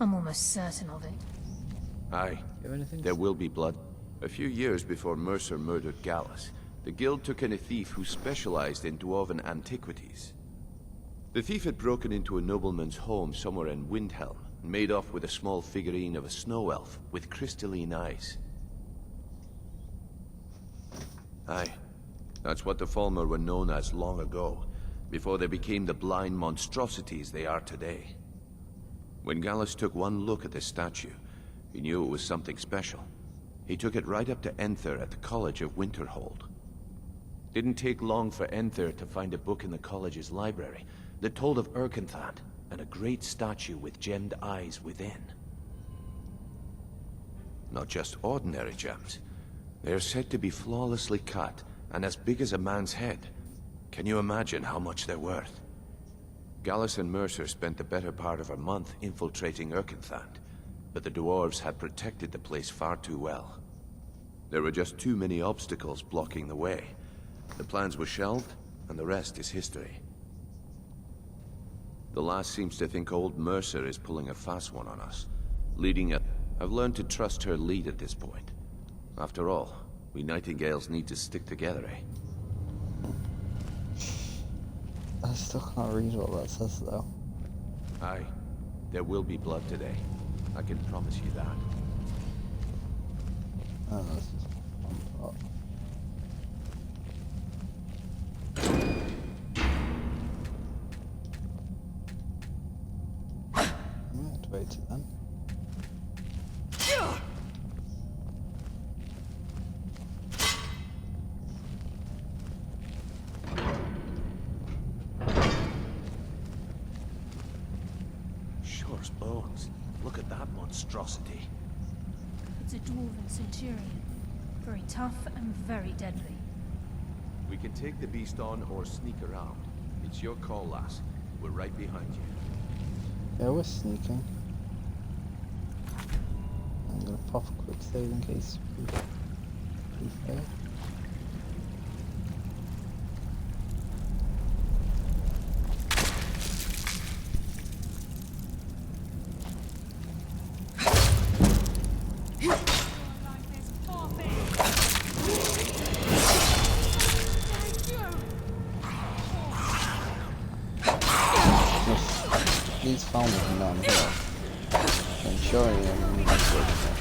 I'm almost certain of it. Aye. There will be blood. A few years before Mercer murdered Gallus, the guild took in a thief who specialized in dwarven antiquities. The thief had broken into a nobleman's home somewhere in Windhelm and made off with a small figurine of a snow elf with crystalline eyes. Aye. That's what the Falmer were known as long ago, before they became the blind monstrosities they are today. When Gallus took one look at the statue, he knew it was something special. He took it right up to Enther at the College of Winterhold. Didn't take long for Enther to find a book in the college's library that told of Erkenthand and a great statue with gemmed eyes within. Not just ordinary gems. They are said to be flawlessly cut and as big as a man's head. Can you imagine how much they're worth? Gallus and Mercer spent the better part of a month infiltrating Erkenthand, but the dwarves had protected the place far too well. There were just too many obstacles blocking the way. The plans were shelved, and the rest is history. The lass seems to think old Mercer is pulling a fast one on us, leading it. I've learned to trust her lead at this point. After all, we Nightingales need to stick together, eh? I still can't read what that says, though. Aye. There will be blood today. I can promise you that. Oh, this is one part. I'm gonna wait it then. Shore's bones. Look at that monstrosity. It's a dwarven centurion. Very tough and very deadly. We can take the beast on or sneak around. It's your call, lass. We're right behind you. Yeah, we're sneaking. I'm gonna pop a quick save in case we fail. These found them down here. I'm sure you need to go there.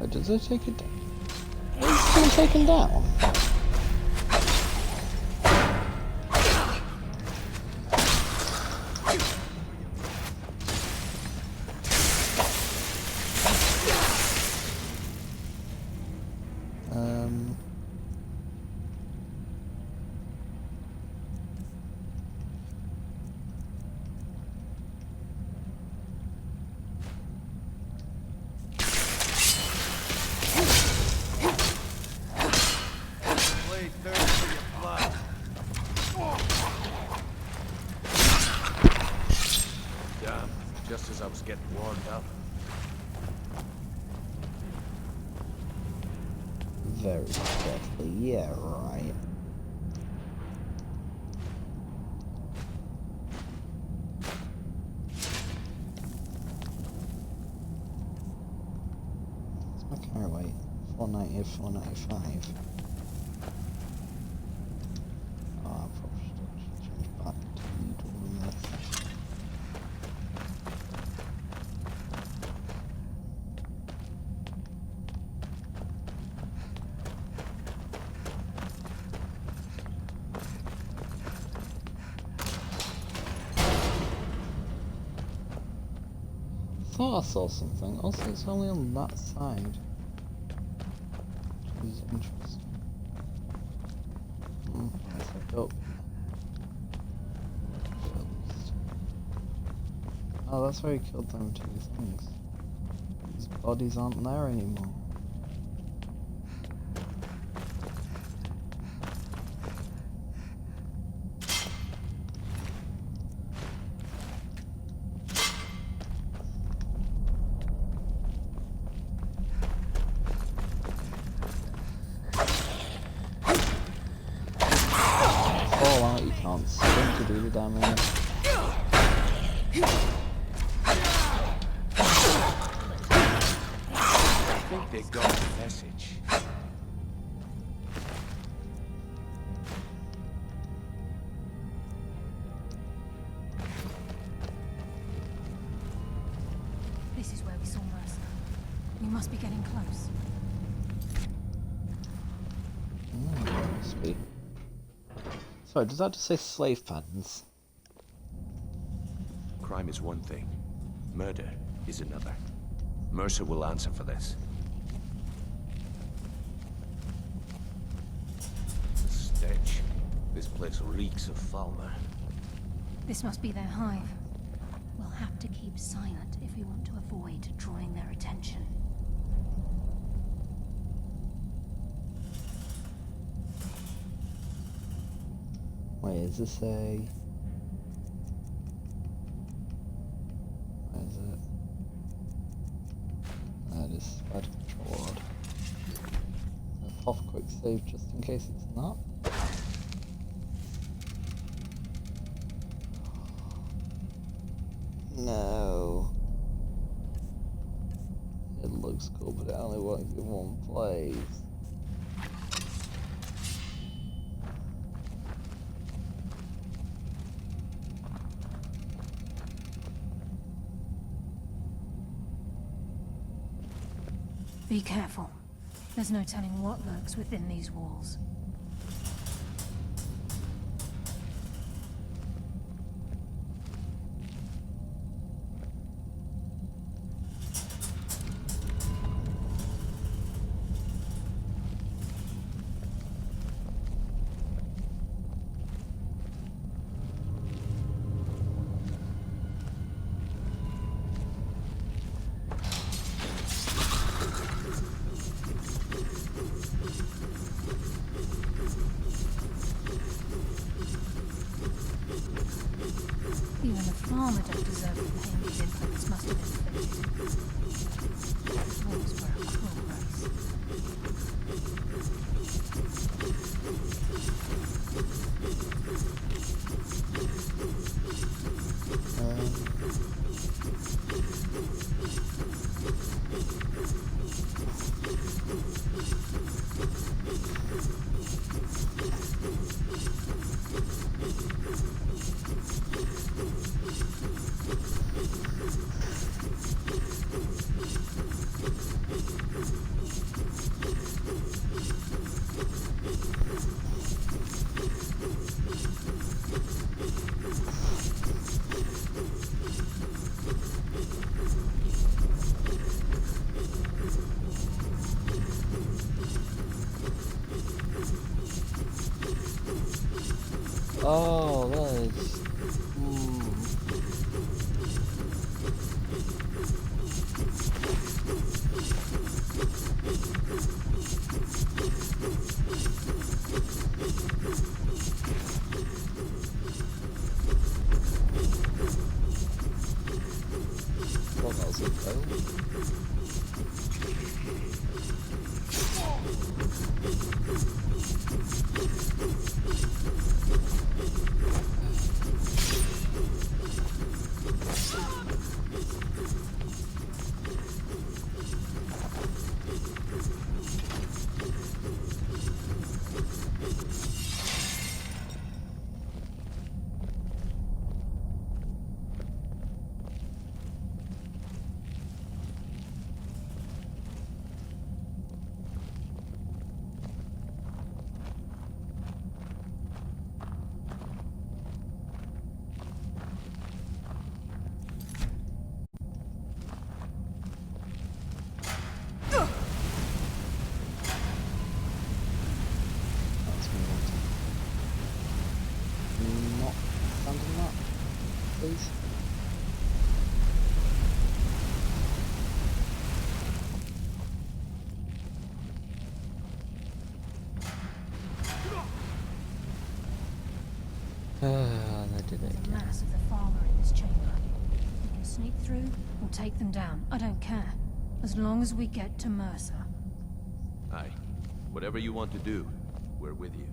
Oh, does it take it down? It's gonna take him down. Damn, just as I was getting warmed up. Very deadly, yeah, right. What's my carry weight? 490, 495. Oh, I probably should change back to medium this. I thought I saw something, also it's only on that side. Which is interesting. Oh. Oh, that's where he killed them two things. His bodies aren't there anymore. Fall out, you can't sprint to do the damage. I think they got the message. This is where we saw Mercer. We must be getting close. Must be. Sorry, does that just say slave pens? Crime is one thing. Murder is another. Mercer will answer for this. The stench. This place reeks of Falmer. This must be their hive. We'll have to keep silent if we want to avoid drawing their attention. Wait, is this a... Where is it? That is spider control rod. So pop quick save just in case it's not. No. It looks cool, but it only works in one place. Be careful. There's no telling what lurks within these walls. Even a farmer don't deserve the pain these infants must have inflicted. These wolves were a cruel race. Oh, that is... Well, that was a fail. Abandon that, please. They did it There's a again. mass of the farmer in this chamber. We can sneak through or take them down. I don't care. As long as we get to Mercer. Aye. Whatever you want to do, we're with you.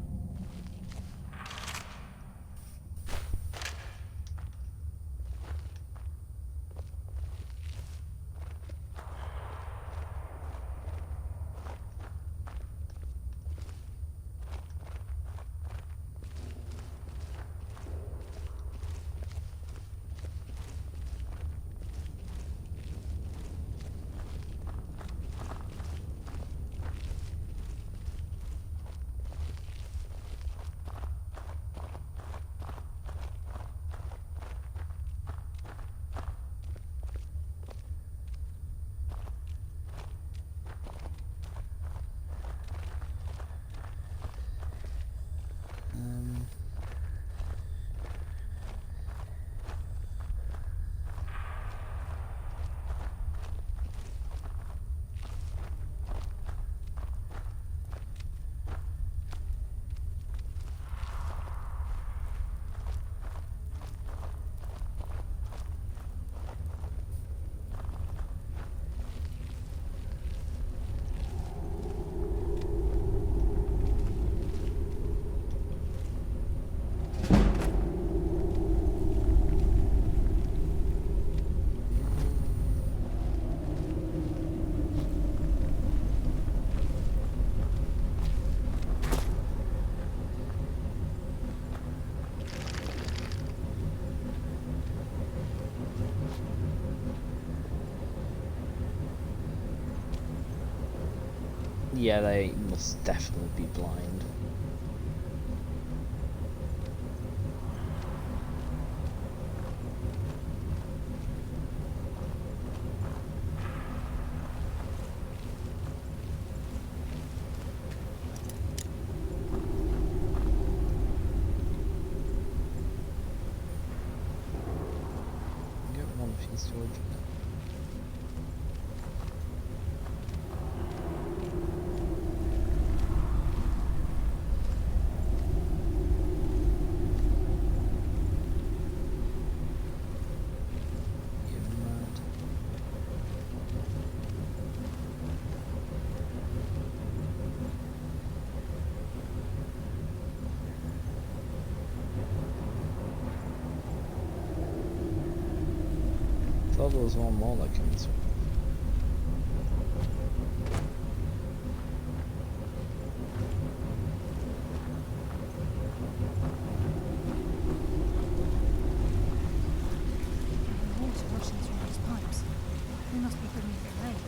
Yeah, they must definitely be blind. Get one of these storage. I thought there was one more that came through. The water rushing through these pipes. We must be beneath the lake.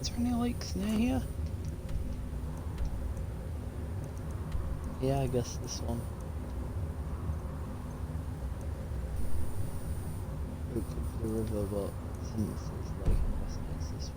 Is there any lakes near here? Yeah, I guess this one. It could be a river, but since it's lake, I'm guessing it's this one.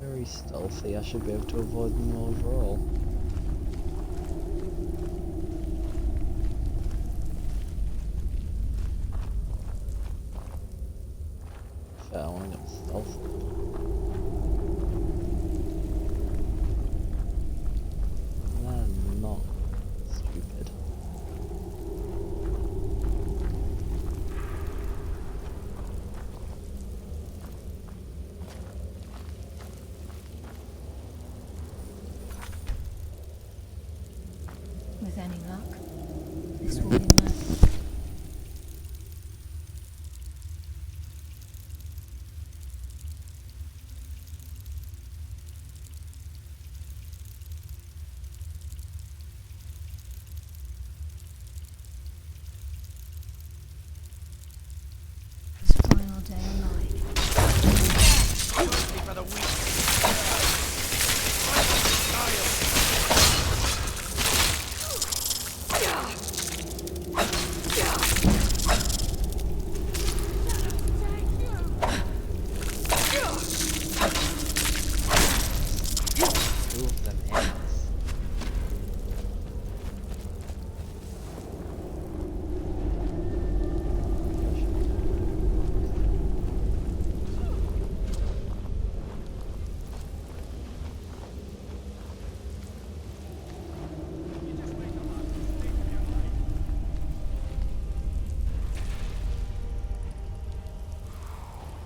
Very stealthy, I should be able to avoid them overall. Fair, I want to get stealth. They're not stupid. With any luck, this will be Mercer.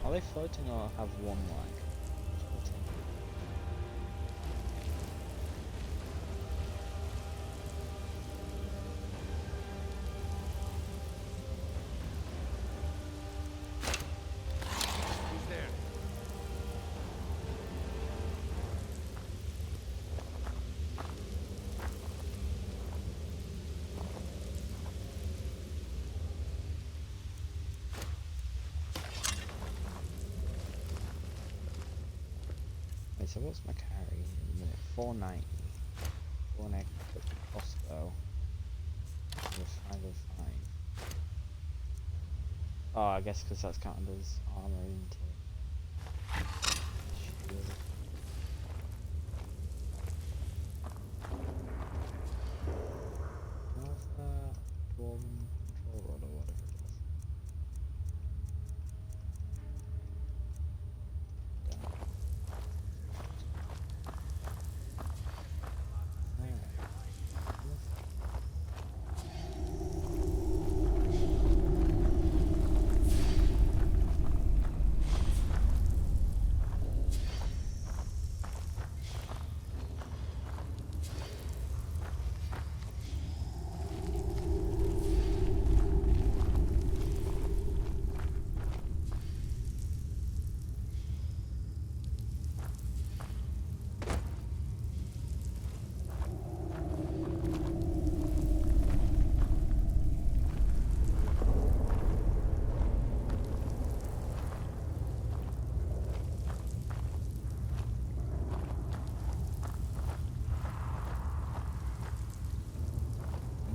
Are they floating or have one leg? So what's my carry in a minute? 490. 490 crossbow. 505. Oh, I guess because that's counted as armor into shield. Dwarven control rod or whatever it is.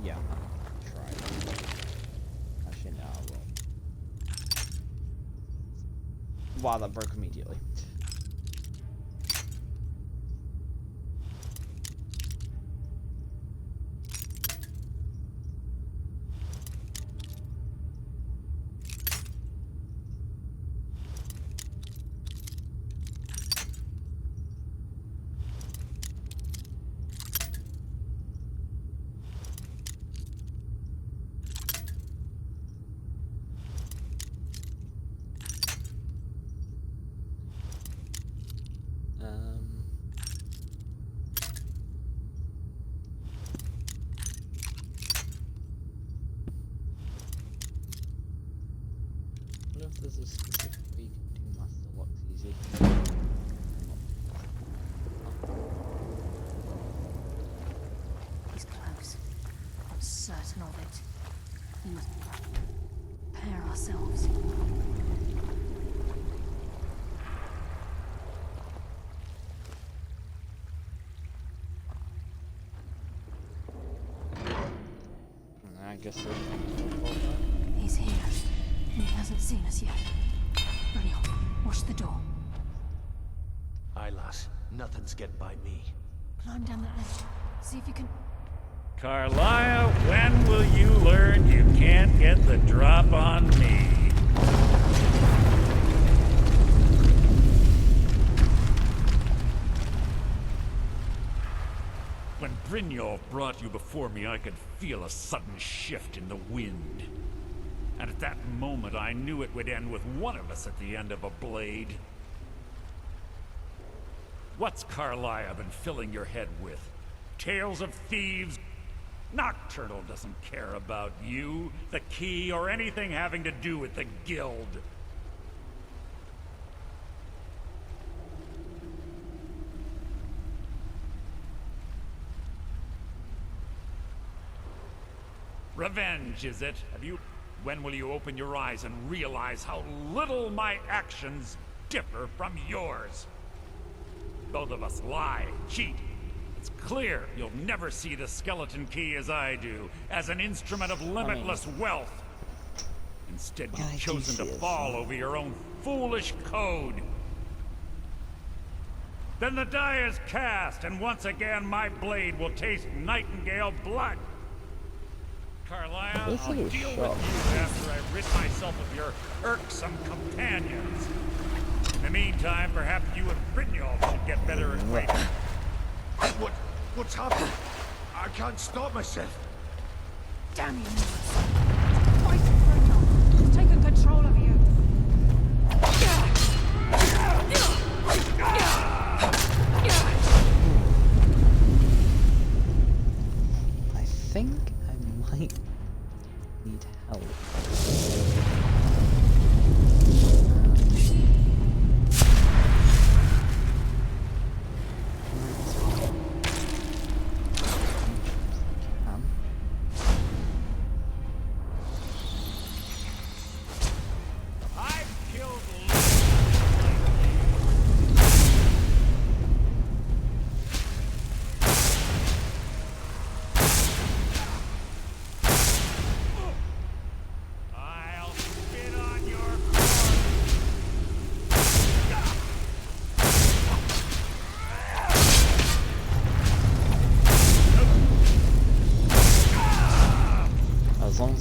Yeah, try that. Actually, no, I won't. Wow, that broke immediately. I wonder if there's a specific way you can do master locks easy. He's close. I'm certain of it. We must prepare ourselves. I guess so. He's here. He hasn't seen us yet. Brynjolf, watch the door. Aye, lass. Nothing's getting by me. Climb down that ledge. See if you can... Carlisle, when will you learn you can't get the drop on me? When Brynjolf brought you before me, I could feel a sudden shift in the wind. And at that moment, I knew it would end with one of us at the end of a blade. What's Carlisle been filling your head with? Tales of thieves? Nocturnal doesn't care about you, the key, or anything having to do with the guild. Revenge, is it? When will you open your eyes and realize how little my actions differ from yours? Both of us lie, cheat. It's clear you'll never see the skeleton key as I do, as an instrument of limitless wealth. Instead, you've chosen to fall over your own foolish code. Then the die is cast, and once again my blade will taste nightingale blood. Carlisle, I'll deal with you after I've rid myself of your irksome companions. In the meantime, perhaps you and Brynjolf should get better acquainted. What's happened? I can't stop myself. Damn you, Norris. Fight, Brynjolf. Taking control of you.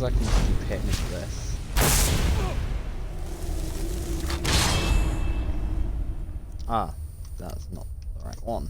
Seems like I must keep hitting it for this. Ah, that's not the right one.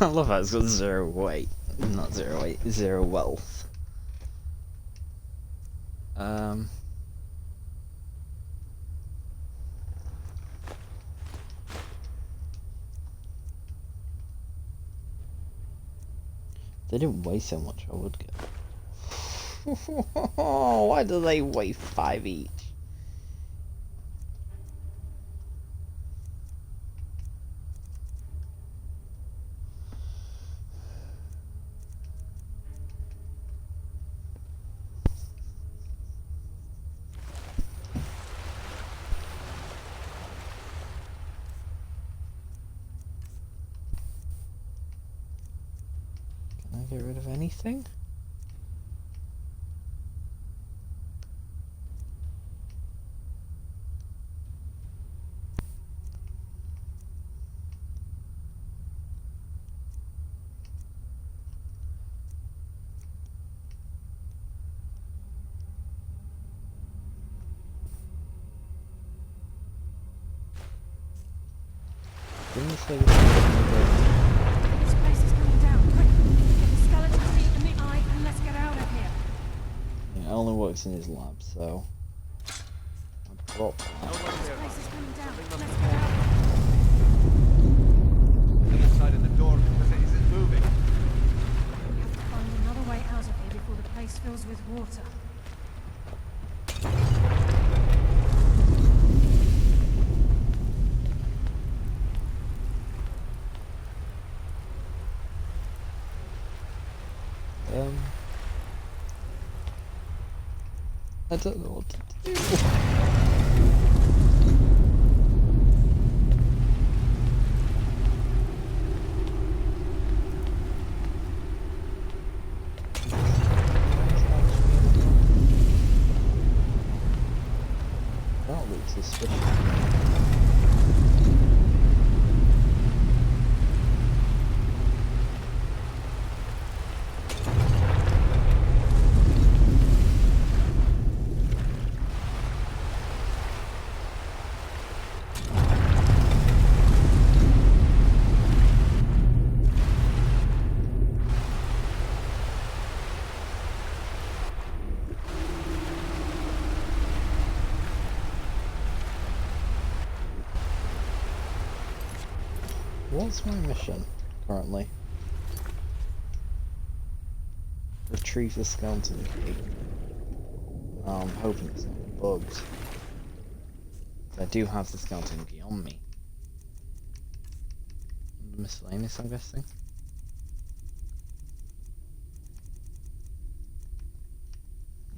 I love how it's got 0 weight. Not 0 weight, 0 wealth. If they didn't weigh so much, I would get. Why do they weigh 5 each? Can I get rid of anything? Didn't say this was This place is coming down. Quick! Get the skeleton key in the eye and let's get out of here. yeah, it only works in his lab, so I brought that. This place is coming down. Let's get out of here. Inside in the door because it isn't moving. We have to find another way out of here before the place fills with water. I don't know what to do. That looks suspicious. What's my mission currently? Retrieve the skeleton key. I'm hoping it's not bugged. I do have the skeleton key on me. Miscellaneous, I'm guessing.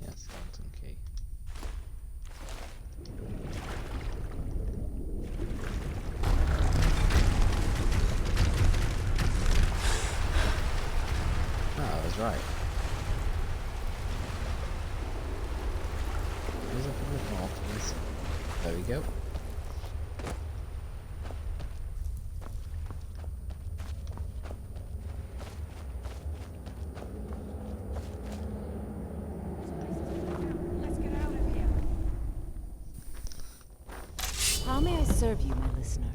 Yeah, skeleton key. I was right. There's a couple of altars. There we go. Let's get out of here. How may I serve you, my listener?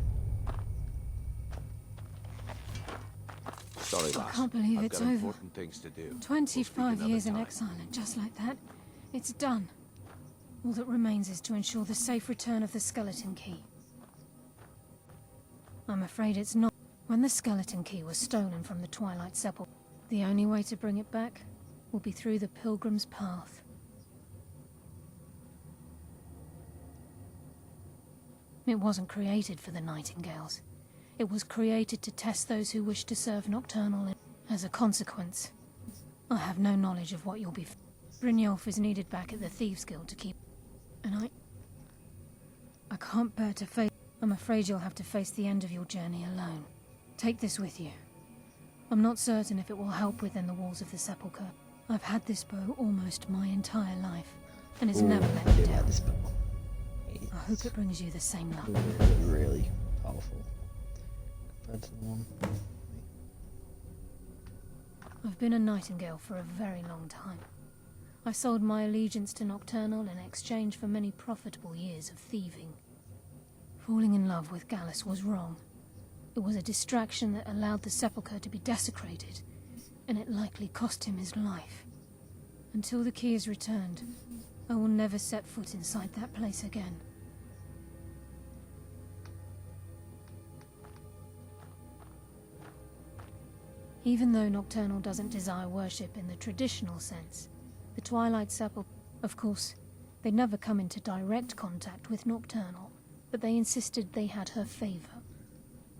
Sorry, I lass. can't believe I've it's got over. important things to do. We'll speak 25 another years in time. exile, and just like that, it's done. All that remains is to ensure the safe return of the skeleton key. I'm afraid it's not. When the skeleton key was stolen from the Twilight Sepulchre, the only way to bring it back will be through the Pilgrim's Path. It wasn't created for the Nightingales. It was created to test those who wish to serve Nocturnal. As a consequence, I have no knowledge of what you'll be. Brynjolf is needed back at the Thieves Guild to keep. And I can't bear to face. I'm afraid you'll have to face the end of your journey alone. Take this with you. I'm not certain if it will help within the walls of the Sepulchre. I've had this bow almost my entire life, and it's never let me down. This bow. I hope it brings you the same luck. Really powerful compared to the one. I've been a nightingale for a very long time. I sold my allegiance to Nocturnal in exchange for many profitable years of thieving. Falling in love with Gallus was wrong. It was a distraction that allowed the Sepulchre to be desecrated, and it likely cost him his life. Until the key is returned, I will never set foot inside that place again. Even though Nocturnal doesn't desire worship in the traditional sense, the Twilight Sepulchre, of course, they never come into direct contact with Nocturnal, but they insisted they had her favor.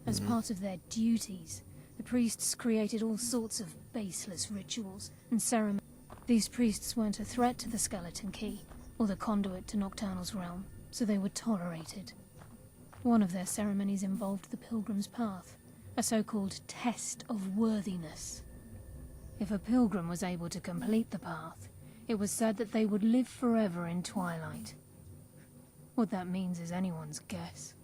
As part of their duties, the priests created all sorts of baseless rituals and ceremonies. These priests weren't a threat to the Skeleton Key, or the conduit to Nocturnal's realm, so they were tolerated. One of their ceremonies involved the Pilgrim's Path, a so-called test of worthiness. If a pilgrim was able to complete the path, it was said that they would live forever in Twilight. What that means is anyone's guess.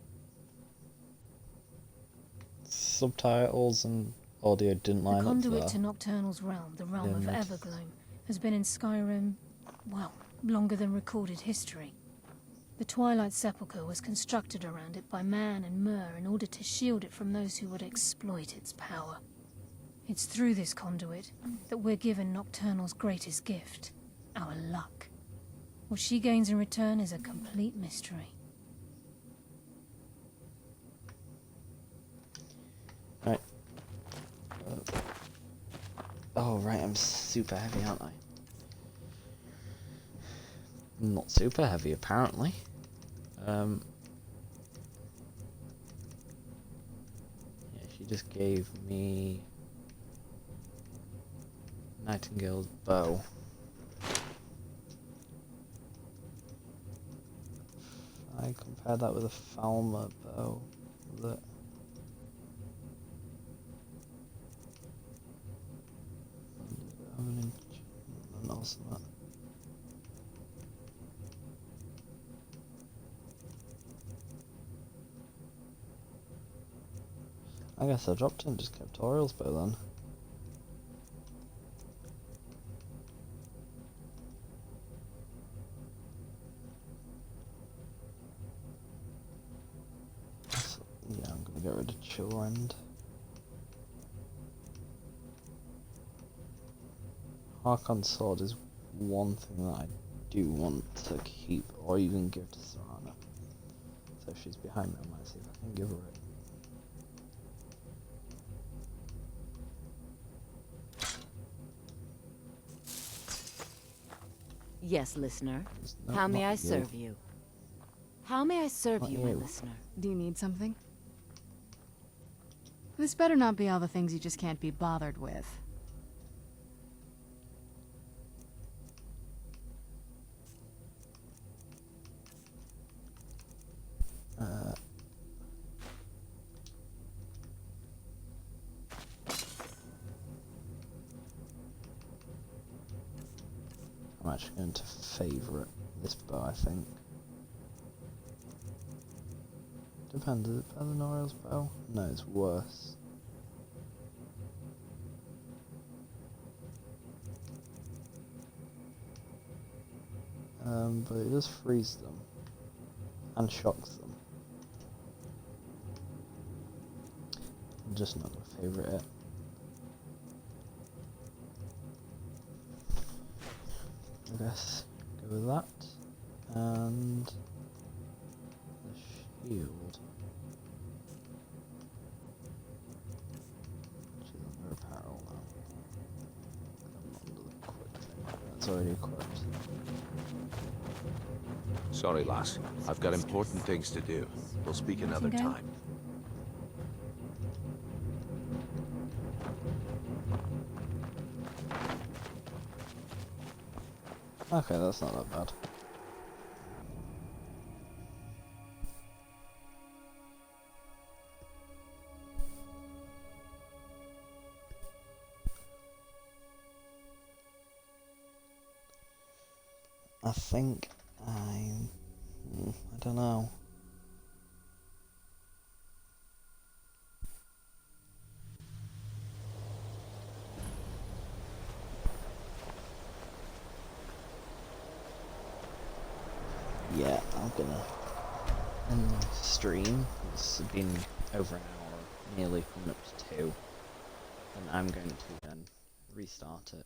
Subtitles and audio didn't line up. The conduit there. to Nocturnal's realm, the realm of Evergloam, has been in Skyrim, well, longer than recorded history. The Twilight Sepulchre was constructed around it by Man and Myr in order to shield it from those who would exploit its power. It's through this conduit that we're given Nocturnal's greatest gift, our luck. What she gains in return is a complete mystery. Right. Oh, right, I'm super heavy, aren't I? Not super heavy, apparently. Yeah, she just gave me Nightingale's bow. I compare that with a Falmer bow. That I guess I dropped it and just kept Oriel's bow then. So, yeah, I'm gonna get rid of Chill End. Harkon's sword is one thing that I do want to keep, or even give to Serana. So if she's behind me, I might see if I can give her it. Yes, listener. How may I serve you? How may I serve you, my listener? Do you need something? This better not be all the things you just can't be bothered with. I'm actually going to favourite this bow, I think. Depends, is it better than Oriel's bow? No, it's worse. But it does freeze them. And shocks them. I'm just not going to favourite it. I guess go with that, and the shield, which is under apparel now. I'm not under the equipped thing, that's already equipped. Sorry, lass. I've got important things to do. We'll speak another time. Okay, that's not that bad. I think I don't know. Yeah, I'm gonna end the stream. It's been over an hour, nearly coming up to 2, and I'm going to then restart it.